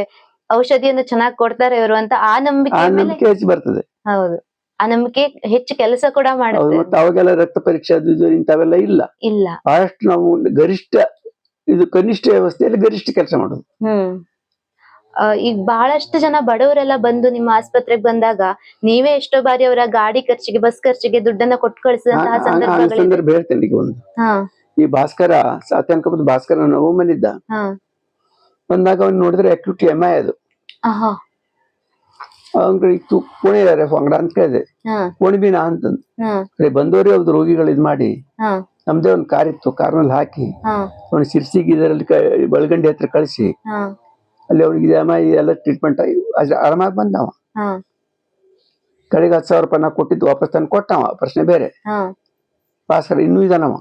[SPEAKER 2] ಔಷಧಿಯನ್ನು ಚೆನ್ನಾಗಿ ಕೊಡ್ತಾರೆ ಇವರು ಅಂತ ಆ ನಂಬಿಕೆ
[SPEAKER 1] ಹೆಚ್ಚು ಬರ್ತದೆ.
[SPEAKER 2] ಹೌದು, ಆ ನಂಬಿಕೆ ಹೆಚ್ಚು ಕೆಲಸ ಕೂಡ ಮಾಡುತ್ತೆ.
[SPEAKER 1] ಮತ್ತೆ ಅವಾಗೆಲ್ಲ ರಕ್ತ ಪರೀಕ್ಷೆ ಇಂಥವೆಲ್ಲ ಇಲ್ಲ. ಬಹಳಷ್ಟು ನಾವು ಗರಿಷ್ಠ, ಇದು ಕನಿಷ್ಠ ವ್ಯವಸ್ಥೆಯಲ್ಲಿ ಗರಿಷ್ಠ ಕೆಲಸ ಮಾಡೋದು.
[SPEAKER 2] ಈಗ ಬಹಳಷ್ಟು ಜನ ಬಡವರೆಲ್ಲ ಬಂದು ನಿಮ್ಮ ಆಸ್ಪತ್ರೆಗೆ ಬಂದಾಗ ನೀವೇ ಎಷ್ಟೋ ಬಾರಿ ಅವರ ಗಾಡಿ ಖರ್ಚಿಗೆ, ಬಸ್ ಖರ್ಚಿಗೆ ದುಡ್ಡನ್ನ ಕೊಟ್ಟು ಕಳಿಸಿದಂತಹ
[SPEAKER 1] ಸಂದರ್ಭ ಹೇಳ್ತೇನೆ. ಈಗ ಒಂದು ಈ ಭಾಸ್ಕರ ಸಾತ್ಯಾನಕಪದ ಭಾಸ್ಕರ ನವಮನಿದ್ದ ಬಂದಾಗ ಅವ್ನು ನೋಡಿದ್ರೆ ಅಕ್ಯೂಟ್ MI ಅದು ಅವನ ಕಡೆ ಇತ್ತು ಕೋಣೆ ಇದಾರೆ ಅಂಗಡ ಅಂತ ಕೇಳಿದೆ. ಕೋಣಿ ಬೀನಾ ಅಂತಂದು ಕಡೆ ಬಂದವರೇ ಅವ್ರದ್ದು ರೋಗಿಗಳು ಇದ್ ಮಾಡಿ ನಮ್ದೇ ಒಂದ್ ಕಾರ್ ಇತ್ತು, ಕಾರ್ನಲ್ಲಿ ಹಾಕಿ ಅವ್ನ ಶಿರ್ಸಿಗೆ ಇದರಲ್ಲಿ ಬಳಗಂಡಿ ಹತ್ರ ಕಳಿಸಿ ಅಲ್ಲಿ ಅವ್ನಿಗೆ ಎಲ್ಲ ಟ್ರೀಟ್ಮೆಂಟ್ ಆರಾಮಾಗಿ ಬಂದವ. ಕಡೆಗೆ 10,000 ರೂಪಾಯಿ ನಾ ಕೊಟ್ಟಿದ್ದು ವಾಪಸ್ ತಂದು ಕೊಟ್ಟವ, ಪ್ರಶ್ನೆ ಬೇರೆ. ಪಾಸರ್ ಇನ್ನೂ ಇದಾನವ.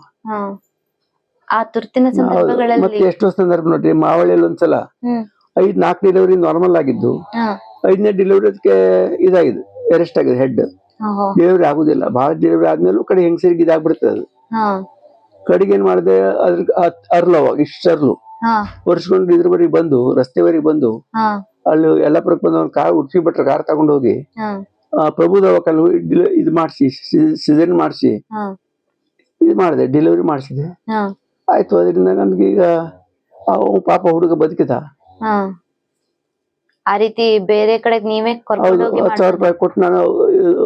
[SPEAKER 2] ಆ ತುರ್ತಿನ ಸಂದರ್ಭಗಳಲ್ಲಿ
[SPEAKER 1] ಮತ್ತೆ ಎಷ್ಟೋ ಸಂದರ್ಭ ನೋಡ್ರಿ, ಮಾವಳಿಯಲ್ಲಿ ಒಂದ್ಸಲ 4 ಡೆಲಿವರಿ ನಾರ್ಮಲ್ ಆಗಿದ್ದು, 5ನೇ ಡೆಲಿವರಿ ಅದಕ್ಕೆ ಇದಾಗಿದೆ, ಅರೆಸ್ಟ್ ಆಗಿದೆ, ಹೆಡ್ ಡೆಲಿವರಿ ಆಗುದಿಲ್ಲ. ಬಹಳ ಡೆಲಿವರಿ ಆದ್ಮೇಲೂ ಕಡೆ ಹೆಂಗಸರಿಗೆ ಇದಾಗ್ಬಿಡ್ತದೆ ಅದು. ಕಡೆಗೆ ಏನ್ ಮಾಡಿದೆ, ಅದ್ರ ಅರ್ಲವ ಇಷ್ಟರ್ಲು ಒರ್ಸ್ಕೊಂಡು ಇದ್ರವರೆಗೆ ಬಂದು, ರಸ್ತೆವರೆಗೆ ಬಂದು ಅಲ್ಲಿ ಯಲ್ಲಾಪುರಕ್ಕೆ ಬಂದು ಅವ್ನ ಕಾರ್ ಉಡ್ಸಿ ಬಿಟ್ರೆ, ಕಾರ್ ತಗೊಂಡು ಹೋಗಿ ಪ್ರಭು ದವಾಖಾನೆ ಇದು ಮಾಡಿಸಿ ಸಿಜನ್ ಮಾಡಿಸಿ ಇದು ಮಾಡಿದೆ, ಡೆಲಿವರಿ ಮಾಡಿಸಿದೆ. ಆಯ್ತು. ಅದರಿಂದ ನನ್ಗೀಗ ಪಾಪ ಹುಡುಗ ಬದುಕಿದ.
[SPEAKER 2] ಆ ರೀತಿ ಬೇರೆ ಕಡೆ ನೀವೇ
[SPEAKER 1] 10,000 ರೂಪಾಯಿ ಕೊಟ್ಟು ನಾನು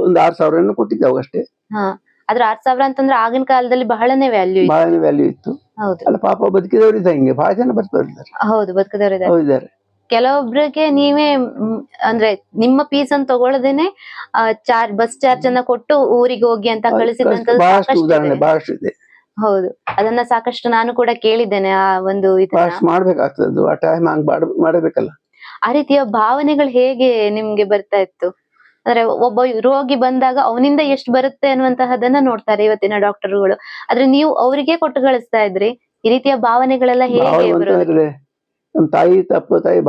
[SPEAKER 1] ಒಂದು 6,000 ಕೊಟ್ಟಿದ್ದೆ ಅವಾಗಷ್ಟೇ.
[SPEAKER 2] ಆದ್ರೆ 6,000 ಅಂತಂದ್ರೆ ಆಗಿನ ಕಾಲದಲ್ಲಿ ಬಹಳನೇ ವ್ಯಾಲ್ಯೂ
[SPEAKER 1] ಇತ್ತು. ಅಲ್ಲ ಪಾಪ ಬದುಕಿದವ್ರು ಇದ್ದ, ಹಿಂಗೆ ಬಹಳ ಜನ ಬದುಕಿದ್ದಾರೆ.
[SPEAKER 2] ಹೌದು, ಬದುಕಿದವ್ರು. ಕೆಲವೊಬ್ರಿಗೆ ನೀವೇ ಅಂದ್ರೆ ನಿಮ್ಮ ಫೀಸ್ ಅನ್ನು ತಗೊಳ್ಳದೇನೆ ಬಸ್ ಚಾರ್ಜ್ ಅನ್ನ ಕೊಟ್ಟು ಊರಿಗೆ ಹೋಗಿ ಅಂತ ಕಳಿಸಿದಂತದ್ದು
[SPEAKER 1] ಬಹಳಷ್ಟು ಇದೆ.
[SPEAKER 2] ಹೌದು, ಅದನ್ನ ಸಾಕಷ್ಟು ನಾನು ಕೂಡ ಕೇಳಿದ್ದೇನೆ. ಆ ಒಂದು
[SPEAKER 1] ಮಾಡ್ಬೇಕಾಗ್ತದೆ, ಆ ಟೈಮ್ ಹಂಗ್ ಮಾಡಬೇಕಲ್ಲ.
[SPEAKER 2] ಆ ರೀತಿಯ ಭಾವನೆಗಳು ಹೇಗೆ ನಿಮ್ಗೆ ಬರ್ತಾ ಇತ್ತು? ಅಂದ್ರೆ ಒಬ್ಬ ರೋಗಿ ಬಂದಾಗ ಅವನಿಂದ ಎಷ್ಟು ಬರುತ್ತೆ ಅನ್ನುವಂತಹದನ್ನ ನೋಡ್ತಾರೆ ಇವತ್ತಿನ ಡಾಕ್ಟರ್ಗಳು. ಆದ್ರೆ ನೀವು ಅವರಿಗೆ ಕೊಟ್ಟು ಕಳಿಸ್ತಾ ಇದ್ರಿ. ಈ ರೀತಿಯ ಭಾವನೆಗಳೆಲ್ಲ ಹೇಗೆ?
[SPEAKER 1] ನಮ್ ತಾಯಿ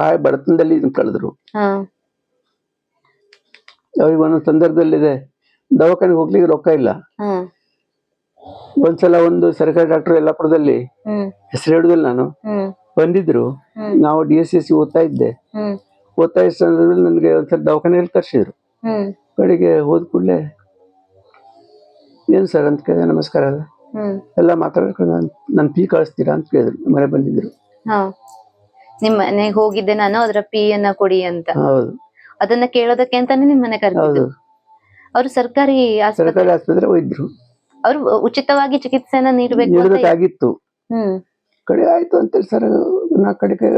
[SPEAKER 1] ಬಹಳ ಬಡತನದಲ್ಲಿ ಕಳೆದ್ರು. ಅವ್ರಿಗೆ ಒಂದೊಂದು ಸಂದರ್ಭದಲ್ಲಿದೆ, ದವಾಖಾನೆಗೆ ಹೋಗ್ಲಿಕ್ಕೆ ರೊಕ್ಕ ಇಲ್ಲ. ಒಂದ್ಸಲ ಒಂದು ಸರ್ಕಾರಿ ಡಾಕ್ಟರ್ ಯಲ್ಲಾಪುರದಲ್ಲಿ, ಹೆಸರು ಹೇಳುದಿಲ್ಲ ನಾನು, ಬಂದಿದ್ರು. ನಾವು DSSC ಓದ್ತಾ ಇದ್ದ ಸಂದರ್ಭದಲ್ಲಿ ನನ್ಗೆ ಒಂದ್ಸಲ ದವಾಖಾನೆಯಲ್ಲಿ ಕರ್ಸಿದ್ರು. ಕಡೆಗೆ ಹೋದ್ ಕೂಡ್ಲೆ ಏನ್ ಸರ್ ಅಂತ ಕೇಳಿದೆ. ನಮಸ್ಕಾರ ಎಲ್ಲ ಮಾತಾಡ್ಕೊಂಡು ನನ್ ಫೀ ಕಳಿಸ್ತೀರಾ ಅಂತ ಕೇಳಿದ್ರು. ಮನೆ ಬಂದಿದ್ರು.
[SPEAKER 2] ನಿಮ್ ಮನೆಗೆ ಹೋಗಿದ್ದೆ ನಾನು, ಅದ್ರ ಫೀ ಅನ್ನ ಕೊಡಿ ಅಂತ.
[SPEAKER 1] ಹೌದು,
[SPEAKER 2] ಅದನ್ನ ಕೇಳೋದಕ್ಕೆ ಅಂತಾನೆ ನಿಮ್ ಮನೆ ಕರೆದಿದ್ದು. ಅವ್ರು ಸರ್ಕಾರಿ
[SPEAKER 1] ಆಸ್ಪತ್ರೆ ಹೋಗಿದ್ರು.
[SPEAKER 2] ಅವ್ರು ಉಚಿತವಾಗಿ ಚಿಕಿತ್ಸೆನ
[SPEAKER 1] ನೀಡಬೇಕಾಗಿತ್ತು. ಕಡೆ ಆಯ್ತು ಅಂತೇಳಿ ಸರ್ ನಾ ಕಡೆಗೆ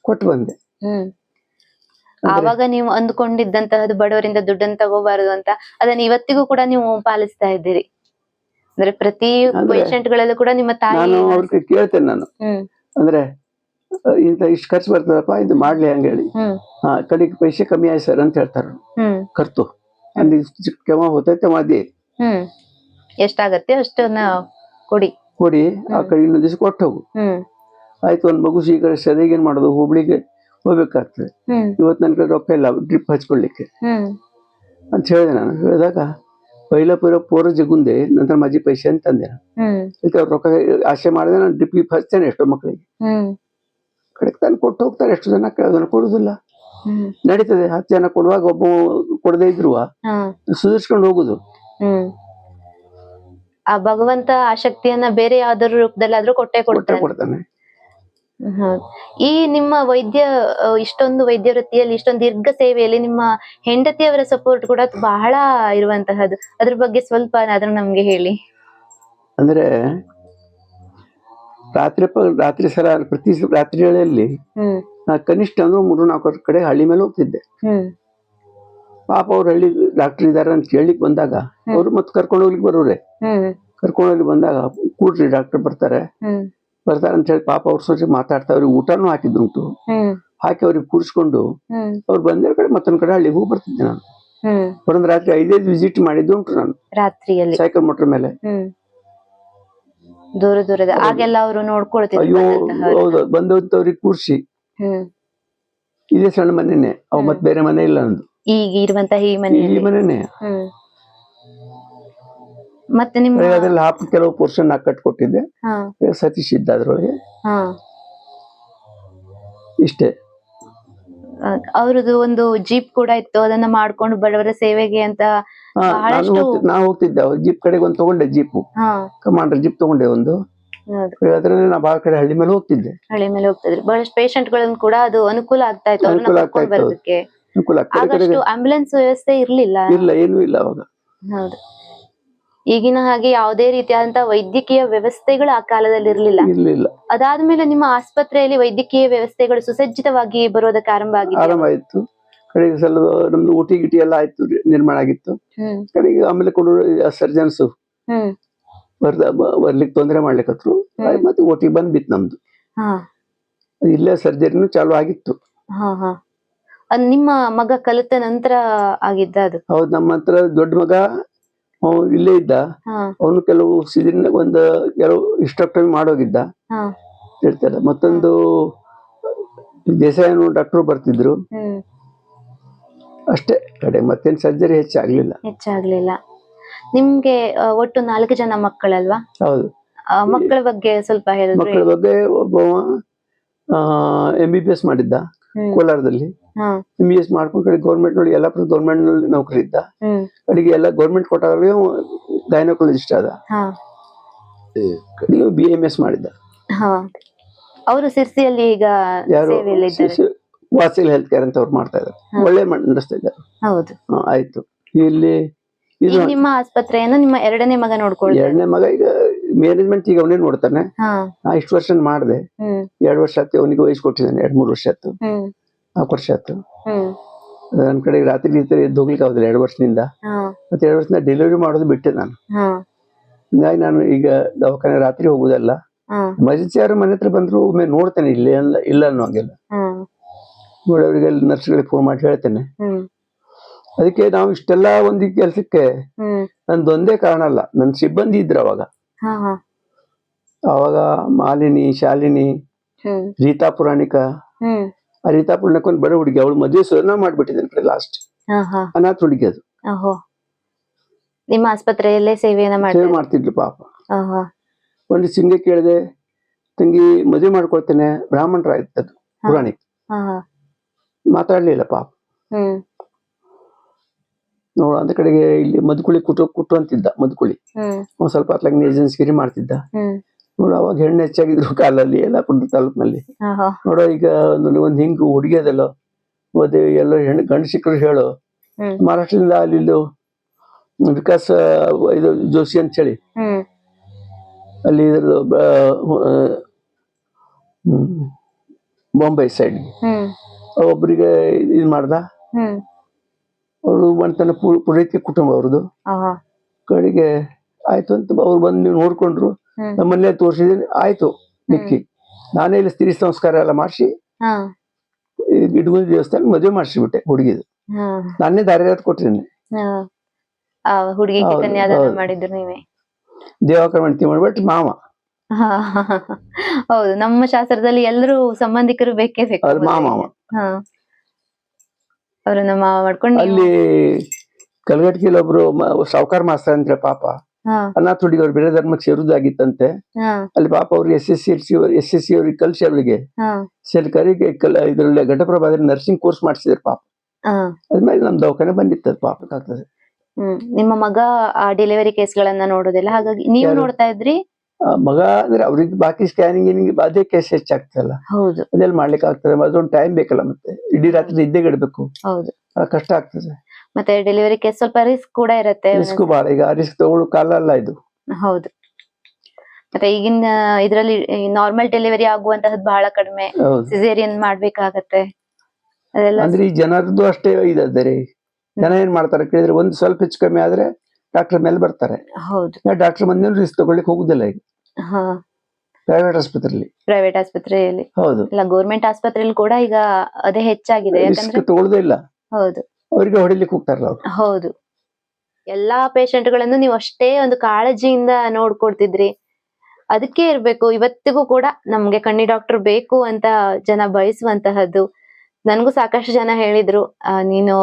[SPEAKER 1] ಕೊಟ್ಟು ಬಂದೆ.
[SPEAKER 2] ಆವಾಗ ನೀವು ಅಂದ್ಕೊಂಡಿದ್ದಂತಹದ್ದು ಬಡವರಿಂದ ದುಡ್ಡನ್ನು ತಗೋಬಾರದು ಅಂತ, ಅದನ್ನ ಇವತ್ತಿಗೂ ಕೂಡ ನೀವು ಪಾಲಿಸ್ತಾ ಇದ್ದೀರಿ. ಅಂದ್ರೆ ಪ್ರತಿ ಪೇಷಂಟ್ ಗಳಲ್ಲೂ ಕೂಡ ನಿಮ್ಮ ತಾಯಿ
[SPEAKER 1] ಅವ್ರಿಗೆ ಕೇಳ್ತೇನೆ ನಾನು, ಅಂದ್ರೆ ಇಂತ ಇಷ್ಟು ಖರ್ಚು ಬರ್ತದಪ್ಪ, ಇದು ಮಾಡ್ಲಿ ಹಂಗೇಳಿ. ಕಡೆಗೆ ಪೈಸೆ ಕಮ್ಮಿ ಆಯ್ತು ಸರ್ ಅಂತ ಹೇಳ್ತಾರ. ಖರ್ಚು ಅಲ್ಲಿ ಕೆಮ್ಮ ಹೋತೈತೆ ಮಾದಿ
[SPEAKER 2] ಎಷ್ಟಾಗತ್ತೆ ಅಷ್ಟನ್ನ ಕೊಡಿ
[SPEAKER 1] ಆ ಕಡೆ ಇನ್ನೊಂದ್ ದಿವಸ ಕೊಟ್ಟು ಹೋಗು. ಆಯ್ತು. ಒಂದ್ ಮಗು ಈಗ ಸದ್ಯಗ ಏನ್ ಮಾಡೋದು, ಹುಬ್ಳಿಗೆ ಹೋಗ್ಬೇಕಾಗ್ತದೆ. ಇವತ್ತು ನನ್ ಕಡೆ ರೊಕ್ಕ ಇಲ್ಲ ಡ್ರಿಪ್ ಹಚ್ಕೊಳ್ಲಿಕ್ಕೆ ಅಂತ ಹೇಳಿದೆ. ನಾನು ಹೇಳಿದಾಗ पहिला पोर जगुंदे नंतर माझे पैसे ಅಂತಂದೆ. ರೊಕ್ಕ ಆಸೆ ಮಾಡಿದೆ ನಾನು ಡ್ರಿಪ್ ಹಚ್ತೇನೆ ಎಷ್ಟೋ ಮಕ್ಕಳಿಗೆ. ಕಡೆಗೆ ತಾನು ಕೊಟ್ಟು ಹೋಗ್ತಾರೆ, ಎಷ್ಟು ಜನ ಅದನ್ನ ಕೊಡುದಿಲ್ಲ. ನಡೀತದೆ. 10 ಜನ ಕೊಡುವಾಗ ಒಬ್ಬ ಕೊಡದೇ ಇದ್ರು ಸುಧಾರಿಸ್ಕೊಂಡು ಹೋಗುದು.
[SPEAKER 2] ಆ ಭಗವಂತ ಆ ಶಕ್ತಿಯನ್ನ ಬೇರೆ ಯಾವ್ದಾದ್ರು ರೂಪದಲ್ಲಾದ್ರೂ ಕೊಟ್ಟೆ ಕೊಡ್ತಾನೆ. ಈ ನಿಮ್ಮ ಇಷ್ಟೊಂದು ವೈದ್ಯ ವೃತ್ತಿಯಲ್ಲಿ, ಇಷ್ಟೊಂದು ದೀರ್ಘ ಸೇವೆಯಲ್ಲಿ ನಿಮ್ಮ ಹೆಂಡತಿಯವರ ಸಪೋರ್ಟ್ ಕೂಡ ಬಹಳ ಇರುವಂತಹದ್ದು. ಅದ್ರ ಬಗ್ಗೆ ಸ್ವಲ್ಪ ಆದ್ರೂ ನಮ್ಗೆ ಹೇಳಿ.
[SPEAKER 1] ಅಂದ್ರೆ ರಾತ್ರಿ ಸಲ ಪ್ರತಿ ರಾತ್ರಿ ವೇಳೆಯಲ್ಲಿ ನಾ ಕನಿಷ್ಠ ಅಂದ್ರೆ 3-4 ಕಡೆ ಹಳ್ಳಿ ಮೇಲೆ ಹೋಗ್ತಿದ್ದೆ. ಪಾಪ ಅವ್ರು ಹಳ್ಳಿ ಡಾಕ್ಟರ್ ಇದಾರೆ ಅಂತ ಕೇಳಲಿಕ್ಕೆ ಬಂದಾಗ ಅವ್ರು ಮತ್ತೆ ಕರ್ಕೊಂಡು ಹೋಗ್ಲಿಕ್ಕೆ ಬರೋರೆ. ಕರ್ಕೊಂಡು ಹೋಗ್ಲಿಕ್ಕೆ ಬಂದಾಗ ಕೂಡ್ರಿ ಡಾಕ್ಟರ್ ಬರ್ತಾರೆ ಅಂತ ಹೇಳಿ ಪಾಪ ಅವ್ರ ಸೊಸೆ ಮಾತಾಡ್ತಾ ಅವ್ರಿಗೆ ಊಟನೂ ಹಾಕಿದ್ದುಂಟು. ಹಾಕಿ ಅವ್ರಿಗೆ ಕೂರಿಸ್ಕೊಂಡು ಅವ್ರು ಬಂದ ಕಡೆ ಮತ್ತೊಂದ್ ಕಡೆ ಹಳ್ಳಿಗೆ ಹೋಗಿ ಬರ್ತಿದ್ದೆ ನಾನು. ಒಂದೊಂದು ರಾತ್ರಿ 5 ವಿಸಿಟ್ ಮಾಡಿದ್ದು ಉಂಟು ನಾನು
[SPEAKER 2] ರಾತ್ರಿಯಲ್ಲಿ
[SPEAKER 1] ಸೈಕಲ್ ಮೋಟರ್ ಮೇಲೆ.
[SPEAKER 2] ದೂರದ ಆಗೆಲ್ಲ ಅವರು ನೋಡ್ಕೊಳ್ತಿದ್ರು.
[SPEAKER 1] ಅಯ್ಯೋ ಹೌದು, ಬಂದವ್ರಿಗೆ ಕೂರ್ಸಿ ಇದೇ ಸಣ್ಣ ಮನೆನೆ, ಅವ್ ಮತ್ ಬೇರೆ ಮನೆ ಇಲ್ಲ ನಂದು,
[SPEAKER 2] ಈಗ ಇರುವಂತಹ ಈ
[SPEAKER 1] ಮನೆನೆ.
[SPEAKER 2] ಮತ್ತೆ ನಿಮ್ಮ
[SPEAKER 1] ಅದ್ರಲ್ಲಿ ಕೆಲವು ಪೋರ್ಷನ್ ನಾ ಕಟ್ಕೊಟ್ಟಿದ್ದೆ. ಸತೀಶ್ ಇದ್ದ ಅದ್ರೊಳಗೆ. ಇಷ್ಟೇ.
[SPEAKER 2] ಅವ್ರದ್ದು ಒಂದು ಜೀಪ್ ಕೂಡ ಇತ್ತು, ಅದನ್ನ ಮಾಡ್ಕೊಂಡು ಬಡವರ ಸೇವೆಗೆ ಅಂತ
[SPEAKER 1] ನಾ ಹೋಗ್ತಿದ್ದೆ. ಜೀಪ್ ಕಡೆಗೆ ಒಂದು ತಗೊಂಡೆ, ಜೀಪು ಕಮಾಂಡರ್ ಜೀಪ್ ತಗೊಂಡೆ ಒಂದು. ಅದ್ರಲ್ಲಿ ನಾ ಬಹಳ ಕಡೆ ಹಳ್ಳಿ ಮೇಲೆ ಹೋಗ್ತಿದ್ದೆ.
[SPEAKER 2] ಬಹಳಷ್ಟು ಪೇಷಂಟ್ ಗಳನ್ನ ಕೂಡ ಅದು ಅನುಕೂಲ ಆಗ್ತಾ ಇತ್ತು. ಆಗಷ್ಟು ಆಂಬ್ಯುಲೆನ್ಸ್ ವ್ಯವಸ್ಥೆ ಇರ್ಲಿಲ್ಲ,
[SPEAKER 1] ಏನೂ ಇಲ್ಲ ಅವಾಗ.
[SPEAKER 2] ಹೌದು. ಈಗಿನ ಹಾಗೆ ಯಾವುದೇ ರೀತಿಯಾದಂತಹ ವೈದ್ಯಕೀಯ ವ್ಯವಸ್ಥೆಗಳು ಆ ಕಾಲದಲ್ಲಿ ಇರ್ಲಿಲ್ಲ. ಅದಾದ್ಮೇಲೆ ನಿಮ್ಮ ಆಸ್ಪತ್ರೆಯಲ್ಲಿ ವೈದ್ಯಕೀಯ ವ್ಯವಸ್ಥೆಗಳು ಸುಸಜ್ಜಿತವಾಗಿ ಬರೋದಕ್ಕೆ ಆರಂಭ
[SPEAKER 1] ಆಯ್ತು. ಕಡೆಗೆ ಸ್ವಲ್ಪ ನಮ್ದು ಊಟಿ ಗಿಟಿ ಎಲ್ಲ ಆಯ್ತು, ನಿರ್ಮಾಣ ಆಗಿತ್ತು. ಕಡೆಗೆ ಆಮೇಲೆ ಕೊಡೋರು ಸರ್ಜನ್ಸ್ ಬರ್ಲಿಕ್ಕೆ ತೊಂದರೆ ಮಾಡ್ಲಿಕ್ಕತ್ರು. ಮತ್ತೆ ಓಟಿಗೆ ಬಂದ್ ಬಿತ್ತು ನಮ್ದು. ಇಲ್ಲೇ ಸರ್ಜರಿನೂ ಚಾಲು ಆಗಿತ್ತು.
[SPEAKER 2] ನಿಮ್ಮ ಮಗ ಕಲಿತ ನಂತರ ಆಗಿದ್ದ ಅದು?
[SPEAKER 1] ಹೌದು, ನಮ್ಮ ಹತ್ರ ದೊಡ್ಡ ಮಗ ಇಲ್ಲೇ ಇದ್ದ. ಅವನು ಕೆಲವು ಸೀಸನ್ ಕೆಲವು ಇನ್ಸ್ಟ್ರಕ್ಟರ್ ಮಾಡೋಗಿದ್ದ ಹೇಳ್ತಾರೆ. ಮತ್ತೊಂದು ದೇಸಾಯನು ಡಾಕ್ಟರ್ ಬರ್ತಿದ್ರು ಅಷ್ಟೇ. ಕಡೆ ಮತ್ತೇನ್ ಸರ್ಜರಿ ಹೆಚ್ಚಾಗ್ಲಿಲ್ಲ.
[SPEAKER 2] ನಿಮ್ಗೆ ಒಟ್ಟು 4 ಜನ ಮಕ್ಕಳಲ್ವಾ?
[SPEAKER 1] ಹೌದು.
[SPEAKER 2] ಮಕ್ಕಳ ಬಗ್ಗೆ ಸ್ವಲ್ಪ ಹೇಳಿದ್ರೆ.
[SPEAKER 1] ಮಕ್ಕಳ ಬಗ್ಗೆ ಒಬ್ಬ MBBS ಮಾಡಿದ್ದ ಕೋಲಾರದಲ್ಲಿ. MBBS ಮಾಡ್ಕೊಂಡು ಕಡೆ ಗೌರ್ಮೆಂಟ್ ನೋಡಿ ಎಲ್ಲ ಗೌರ್ಮೆಂಟ್ ನಲ್ಲಿ ನೌಕರಿ ಇದ್ದ. ಕಡೆಗೆ ಎಲ್ಲ ಗೌರ್ಮೆಂಟ್ ಕೊಟ್ಟಾಗ ಗೈನಕಾಲಜಿಸ್ಟ್ ಆದ. ಕಡೆಗೆ BAMS ಮಾಡಿದ್ದ.
[SPEAKER 2] ಅವರು ಸಿರ್ಸಿಯಲ್ಲಿ ಈಗ
[SPEAKER 1] ವಾಸಿಲ್ ಹೆಲ್ತ್ ಕೇರ್ ಅಂತ ಅವ್ರು ಮಾಡ್ತಾ ಇದ್ದಾರೆ. ಒಳ್ಳೆ ನಡೆಸ್ತಾ ಇದ್ದಾರೆ.
[SPEAKER 2] ಹೌದು.
[SPEAKER 1] ಆಯ್ತು. ಇಲ್ಲಿ
[SPEAKER 2] ನಿಮ್ಮ ಆಸ್ಪತ್ರೆಯನ್ನು ನಿಮ್ಮ ಎರಡನೇ ಮಗ ನೋಡ್ಕೊಳ್ಳಿ.
[SPEAKER 1] ಎರಡನೇ ಮಗ ಈಗ ಮ್ಯಾನೇಜ್ಮೆಂಟ್ ಈಗ ಅವನೇ ನೋಡ್ತಾನೆ. ನಾ ಇಷ್ಟು ವರ್ಷ ಮಾಡಿದೆ. 2 ವರ್ಷ ಆಯ್ತು ಅವನಿಗೆ ವಯಸ್ಸು ಕೊಟ್ಟಿದ್ದಾನೆ. 2-3 ವರ್ಷ ಆಯ್ತು, 4 ವರ್ಷ ಆಯ್ತು. ನನ್ ಕಡೆ ರಾತ್ರಿ ಎದ್ದು ಹೋಗ್ಲಿಕ್ಕೆ ಆಗುದಿಲ್ಲ 2 ವರ್ಷದಿಂದ. ಮತ್ತೆ 2 ವರ್ಷದಿಂದ ಡೆಲಿವರಿ ಮಾಡೋದು ಬಿಟ್ಟೆ ನಾನು. ಹಿಂಗಾಗಿ ನಾನು ಈಗ ದವಾಖಾನೆ ರಾತ್ರಿ ಹೋಗುದಲ್ಲ. ಎಮರ್ಜೆನ್ಸಿ ಯಾರು ಮನೆ ಹತ್ರ ಬಂದ್ರು ಒಮ್ಮೆ ನೋಡ್ತೇನೆ, ಇಲ್ಲ ಅನ್ನೋ ಹಂಗೆಲ್ಲ ನೋಡೋರಿಗೆ ನರ್ಸ್ಗಳಿಗೆ ಫೋನ್ ಮಾಡಿ ಹೇಳ್ತೇನೆ. ಅದಕ್ಕೆ ನಾವು ಇಷ್ಟೆಲ್ಲ ಒಂದು ಕೆಲ್ಸಕ್ಕೆ ನಂದೊಂದೇ ಕಾರಣ ಅಲ್ಲ, ನನ್ ಸಿಬ್ಬಂದಿ ಇದ್ರು ಅವಾಗ ಮಾಲಿನಿ, ಶಾಲಿನಿ, ರೀತಾ ಪುರಾಣಿಕ. ಆ ರೀತಾ ಪುರಾಣಿಕ ಒಂದು ಬಡ ಹುಡುಗಿ, ಅವಳು ಮದುವೆ ಸುವರ್ಣ ಮಾಡ್ಬಿಟ್ಟಿದ್ದೇನೆ ಲಾಸ್ಟ್. ಅನಾಥ ಹುಡುಗಿ ಅದು.
[SPEAKER 2] ನಿಮ್ಮ ಆಸ್ಪತ್ರೆಯಲ್ಲೇ ಸೇವೆ
[SPEAKER 1] ಮಾಡ್ತಿದ್ಲು ಪಾಪ. ಒಂದು ಸಿಂಗ ಕೇಳಿದೆ, ತಂಗಿ ಮದುವೆ ಮಾಡ್ಕೊಳ್ತೇನೆ, ಬ್ರಾಹ್ಮಣರಾಯ್ತು ಅದು ಪುರಾಣಿಕ. ಮಾತಾಡ್ಲಿಲ್ಲ ಪಾಪ. ನೋಡ ಅಂತ ಕಡೆಗೆ ಇಲ್ಲಿ ಮಧುಕುಳಿ ಕುಟ್ಟು ಅಂತಿದ್ದ. ಮಧುಕುಳಿ ಒಂದ್ ಸ್ವಲ್ಪ ಅತ್ಲಾಗ ಏಜೆನ್ಸಿಗಿರಿ ಮಾಡ್ತಿದ್ದ. ನೋಡ ಅವಾಗ ಹೆಣ್ಣು ಹೆಚ್ಚಾಗಿದ್ರು ಕಾಲಲ್ಲಿ ಯಲ್ಲಾಪುರ ತಾಲೂಕ್ನಲ್ಲಿ. ನೋಡ ಈಗ ಒಂದ್ ಹಿಂಗ್ ಹುಡುಗಿ ಅದಲ್ಲ, ಮತ್ತೆ ಎಲ್ಲ ಹೆಣ್ಣು ಗಂಡು ಸಿಕ್ಕರು ಹೇಳು. ಮಹಾರಾಷ್ಟ್ರದಿಂದ ಅಲ್ಲಿ ವಿಕಾಸ್ ಇದು ಜೋಶಿ ಅಂತ ಹೇಳಿ ಅಲ್ಲಿ ಇದ್ರದ್ದು ಬಾಂಬೆ ಸೈಡ್ ಒಬ್ಬರಿಗೆ ಇದು ಮಾಡ್ದ. ಅವರು ಬಂತನ ಪುರೋಹಿತ ಕುಟುಂಬ ಅವ್ರದ್ದು. ಕಡೆಗೆ ಆಯ್ತು ಅಂತ ಅವ್ರು ಬಂದು ನೋಡ್ಕೊಂಡ್ರು. ನಮ್ಮಲ್ಲೇ ತೋರಿಸಿದೀನಿ, ಆಯ್ತು. ನಿಕ್ಕಿ ನಾನೇ ಇಲ್ಲಿ ಸ್ತ್ರೀ ಸಂಸ್ಕಾರ ಎಲ್ಲ ಮಾಡಿಸಿ ಇಟ್ಕೊಂಡ್ ದೇವಸ್ಥಾನ ಮದುವೆ ಮಾಡಿಸಿಬಿಟ್ಟೆ ಹುಡುಗಿದು. ನಾನೇ ದಾರಿ ಕೊಟ್ಟಿದ್ದೀನಿ. ದೇವಕರ್ಮಣಿ ಮಾಡ್ಬಿಟ್ಟು ಮಾವ.
[SPEAKER 2] ಹೌದು, ನಮ್ಮ ಶಾಸ್ತ್ರದಲ್ಲಿ ಎಲ್ಲರೂ ಸಂಬಂಧಿಕರು ಬೇಕೇ ಬೇಕು.
[SPEAKER 1] ಮಾವ
[SPEAKER 2] ಅವ್ರನ್ನ ಮಾವ ಮಾಡ್ಕೊಂಡು
[SPEAKER 1] ಅಲ್ಲಿ ಕಲ್ಗಟ್ಟಿಗೆಲ್ಲ ಒಬ್ರು ಸಾವುಕಾರ ಮಾಸ್ತರ್ ಅಂದ್ರೆ ಪಾಪ ಅನಾಥ ಹುಡುಗಿ ಅವ್ರು ಬೇರೆ ಧರ್ಮಕ್ಕೆ ಸೇರುದಾಗಿತ್ತಂತೆ. ಅಲ್ಲಿ ಪಾಪ ಅವ್ರಿಗೆ SSC ಅವ್ರಿಗೆ ಕಲ್ಸಿ ಅವಳಿಗೆ ಕರಿಗೆ ಇದ್ರಲ್ಲಿ ಘಟಪ್ರಭಾದಲ್ಲಿ ನರ್ಸಿಂಗ್ ಕೋರ್ಸ್ ಮಾಡಿಸಿದ್ರು ಪಾಪ. ಅದ್ಮೇಲೆ ನಮ್ ದವಾಖಾನೆ ಬಂದಿತ್ತು ಪಾಪ ಆಗ್ತದೆ.
[SPEAKER 2] ನಿಮ್ಮ ಮಗ ಆ ಡೆಲಿವರಿ ಕೇಸ್ಗಳನ್ನ ನೋಡೋದಿಲ್ಲ, ಹಾಗಾಗಿ ನೀವು ನೋಡ್ತಾ ಇದ್ರಿ.
[SPEAKER 1] ಮಗ ಅಂದ್ರೆ ಅವ್ರಿಗೆ ಬಾಕಿ ಸ್ಕ್ಯಾನಿಂಗ್ ಅದೇ ಕೇಸ್ ಹೆಚ್ಚಾಗ್ತದಲ್ಲ.
[SPEAKER 2] ಹೌದು,
[SPEAKER 1] ಅದೆಲ್ಲ ಮಾಡ್ಲಿಕ್ಕೆ ಆಗ್ತದೆ. ಅದೊಂದು ಟೈಮ್ ಬೇಕಲ್ಲ, ಮತ್ತೆ ಇಡೀ ರಾತ್ರಿ ನಿದ್ದೆ ಗಿಡಬೇಕು.
[SPEAKER 2] ಹೌದು,
[SPEAKER 1] ಕಷ್ಟ ಆಗ್ತದೆ.
[SPEAKER 2] ಮತ್ತೆ ಡೆಲಿವರಿ ಕೇಸ್ ಸ್ವಲ್ಪ ರಿಸ್ಕ್ ಕೂಡ ಇರುತ್ತೆ.
[SPEAKER 1] ರಿಸ್ಕ್ ಬಾಳ, ಈಗ ರಿಸ್ಕ್ ತಗೊಳ್ಳೋ ಕಾಲ ಅಲ್ಲ ಇದು.
[SPEAKER 2] ಹೌದು, ಮತ್ತೆ ಈಗಿನ ಇದ್ರಲ್ಲಿ ನಾರ್ಮಲ್ ಡೆಲಿವರಿ ಆಗುವಂತಹದ್ದು ಬಹಳ ಕಡಿಮೆ, ಸಿಸೇರಿಯನ್ ಮಾಡ್ಬೇಕಾಗತ್ತೆ. ಅದೆಲ್ಲ
[SPEAKER 1] ಅಂದ್ರೆ ಈ ಜನರದ್ದು ಅಷ್ಟೇ ಇದಾದರೆ ಜನ ಏನ್ ಮಾಡ್ತಾರೆ ಕೇಳಿದ್ರೆ, ಒಂದು ಸ್ವಲ್ಪ ಹೆಚ್ಚು ಕಮ್ಮಿ ಆದ್ರೆ ಡಾಕ್ಟರ್ ಮೇಲೆ ಬರ್ತಾರೆ.
[SPEAKER 2] ಹೌದು,
[SPEAKER 1] ಡಾಕ್ಟರ್ ಮಂದಿ ರಿಸ್ಕ್ ತಗೊಳ್ಳಿಕ್ ಹೋಗುದಿಲ್ಲ ಈಗ ಪ್ರೈವೇಟ್ ಆಸ್ಪತ್ರೆಯಲ್ಲಿ. ಹೌದು,
[SPEAKER 2] ಇಲ್ಲ ಗೌರ್ಮೆಂಟ್ ಆಸ್ಪತ್ರೆಯಲ್ಲಿ ಕೂಡ ಈಗ ಅದೇ ಹೆಚ್ಚಾಗಿದೆ.
[SPEAKER 1] ರಿಸ್ಕ್ ತಗೊಳ್ಳೋದೇ ಇಲ್ಲ.
[SPEAKER 2] ಹೌದು,
[SPEAKER 1] ಅವರಿಗೆ ಹೊಡಿಲಿಕ್ಕೆ ಹೋಗ್ತಾರಲ್ಲ ಅವ್ರು.
[SPEAKER 2] ಹೌದು, ಎಲ್ಲಾ ಪೇಷಂಟ್ ಗಳನ್ನು ನೀವು ಅಷ್ಟೇ ಒಂದು ಕಾಳಜಿಯಿಂದ ನೋಡ್ಕೊಡ್ತಿದ್ರಿ. ಅದಕ್ಕೆ ಇರ್ಬೇಕು ಇವತ್ತಿಗೂ ಕೂಡ ನಮ್ಗೆ ಕಣ್ಣಿ ಡಾಕ್ಟರ್ ಬೇಕು ಅಂತ ಜನ ಬಯಸುವಂತಹದ್ದು. ನನ್ಗೂ ಸಾಕಷ್ಟು ಜನ ಹೇಳಿದ್ರು, ನೀನು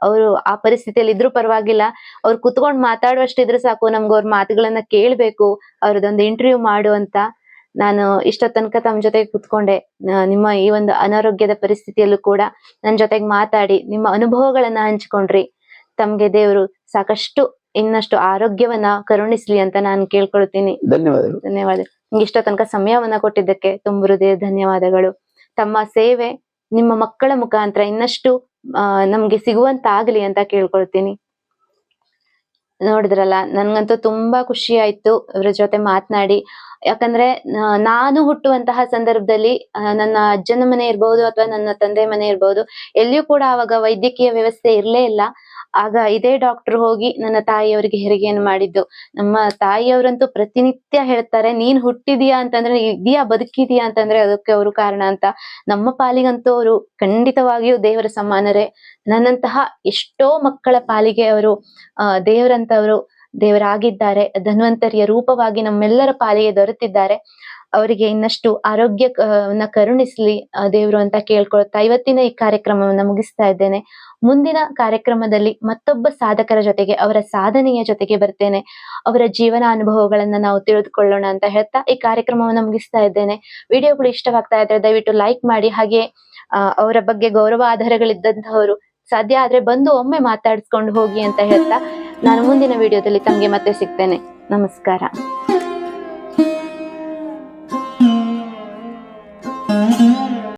[SPEAKER 2] ಅವರು ಆ ಪರಿಸ್ಥಿತಿಯಲ್ಲಿ ಇದ್ರು ಪರವಾಗಿಲ್ಲ, ಅವ್ರು ಕುತ್ಕೊಂಡ್ ಮಾತಾಡುವಷ್ಟಿದ್ರು ಸಾಕು, ನಮ್ಗೆ ಅವ್ರ ಮಾತುಗಳನ್ನ ಕೇಳ್ಬೇಕು, ಅವ್ರದೊಂದು ಇಂಟರ್ವ್ಯೂ ಮಾಡು ಅಂತ. ನಾನು ಇಷ್ಟ ತನಕ ತಮ್ಮ ಜೊತೆಗೆ ಕುತ್ಕೊಂಡೆ. ನಿಮ್ಮ ಈ ಒಂದು ಅನಾರೋಗ್ಯದ ಪರಿಸ್ಥಿತಿಯಲ್ಲೂ ಕೂಡ ನನ್ ಜೊತೆಗೆ ಮಾತಾಡಿ ನಿಮ್ಮ ಅನುಭವಗಳನ್ನ ಹಂಚ್ಕೊಂಡ್ರಿ. ತಮ್ಗೆ ದೇವರು ಸಾಕಷ್ಟು ಇನ್ನಷ್ಟು ಆರೋಗ್ಯವನ್ನ ಕರುಣಿಸ್ಲಿ ಅಂತ ನಾನು ಕೇಳ್ಕೊಳ್ತೀನಿ.
[SPEAKER 1] ಧನ್ಯವಾದಗಳು.
[SPEAKER 2] ನಿಮ್ಗೆ ಇಷ್ಟ ತನಕ ಸಮಯವನ್ನ ಕೊಟ್ಟಿದ್ದಕ್ಕೆ ತುಂಬ ಹೃದಯ ಧನ್ಯವಾದಗಳು. ತಮ್ಮ ಸೇವೆ ನಿಮ್ಮ ಮಕ್ಕಳ ಮುಖಾಂತರ ಇನ್ನಷ್ಟು ನಮ್ಗೆ ಸಿಗುವಂತಾಗ್ಲಿ ಅಂತ ಕೇಳ್ಕೊಳ್ತೀನಿ. ನೋಡಿದ್ರಲ್ಲ, ನನ್ಗಂತೂ ತುಂಬಾ ಖುಷಿ ಆಯ್ತು ಇವ್ರ ಜೊತೆ ಮಾತನಾಡಿ. ಯಾಕಂದ್ರೆ ನಾನು ಹುಟ್ಟುವಂತಹ ಸಂದರ್ಭದಲ್ಲಿ ನನ್ನ ಅಜ್ಜನ ಮನೆ ಇರ್ಬಹುದು ಅಥವಾ ನನ್ನ ತಂದೆ ಮನೆ ಇರ್ಬಹುದು, ಎಲ್ಲಿಯೂ ಕೂಡ ಅವಾಗ ವೈದ್ಯಕೀಯ ವ್ಯವಸ್ಥೆ ಇರ್ಲೇ ಇಲ್ಲ. ಆಗ ಇದೇ ಡಾಕ್ಟರ್ ಹೋಗಿ ನನ್ನ ತಾಯಿಯವರಿಗೆ ಹೆರಿಗೆಯನ್ನು ಮಾಡಿದ್ದು. ನಮ್ಮ ತಾಯಿಯವರಂತೂ ಪ್ರತಿನಿತ್ಯ ಹೇಳ್ತಾರೆ, ನೀನ್ ಹುಟ್ಟಿದೀಯಾ ಅಂತಂದ್ರೆ, ಇದೀಯಾ ಬದುಕಿದೀಯಾ ಅಂತಂದ್ರೆ ಅದಕ್ಕೆ ಅವರು ಕಾರಣ ಅಂತ. ನಮ್ಮ ಪಾಲಿಗಂತೂ ಅವರು ಖಂಡಿತವಾಗಿಯೂ ದೇವರ ಸಮಾನರೇ. ನನ್ನಂತಹ ಎಷ್ಟೋ ಮಕ್ಕಳ ಪಾಲಿಗೆ ಅವರು ದೇವರಂತವರು ದೇವರಾಗಿದ್ದಾರೆ. ಧನ್ವಂತರಿಯ ರೂಪವಾಗಿ ನಮ್ಮೆಲ್ಲರ ಪಾಲಿಗೆ ದೊರೆತಿದ್ದಾರೆ. ಅವರಿಗೆ ಇನ್ನಷ್ಟು ಆರೋಗ್ಯವನ್ನ ಕರುಣಿಸ್ಲಿ ದೇವ್ರು ಅಂತ ಕೇಳ್ಕೊಳ್ತಾ ಇವತ್ತಿನ ಈ ಕಾರ್ಯಕ್ರಮವನ್ನ ಮುಗಿಸ್ತಾ ಇದ್ದೇನೆ. ಮುಂದಿನ ಕಾರ್ಯಕ್ರಮದಲ್ಲಿ ಮತ್ತೊಬ್ಬ ಸಾಧಕರ ಜೊತೆಗೆ, ಅವರ ಸಾಧನೆಯ ಜೊತೆಗೆ ಬರ್ತೇನೆ. ಅವರ ಜೀವನ ಅನುಭವಗಳನ್ನ ನಾವು ತಿಳಿದುಕೊಳ್ಳೋಣ ಅಂತ ಹೇಳ್ತಾ ಈ ಕಾರ್ಯಕ್ರಮವನ್ನ ಮುಗಿಸ್ತಾ ಇದ್ದೇನೆ. ವಿಡಿಯೋಗಳು ಇಷ್ಟವಾಗ್ತಾ ಇದ್ರೆ ದಯವಿಟ್ಟು ಲೈಕ್ ಮಾಡಿ. ಹಾಗೆ ಅವರ ಬಗ್ಗೆ ಗೌರವ ಆಧಾರಗಳಿದ್ದಂತಹವರು ಸಾಧ್ಯ ಆದ್ರೆ ಬಂದು ಒಮ್ಮೆ ಮಾತಾಡಿಸ್ಕೊಂಡು ಹೋಗಿ ಅಂತ ಹೇಳ್ತಾ ನಾನು ಮುಂದಿನ ವಿಡಿಯೋದಲ್ಲಿ ತಮ್ಗೆ ಮತ್ತೆ ಸಿಗ್ತೇನೆ. ನಮಸ್ಕಾರ.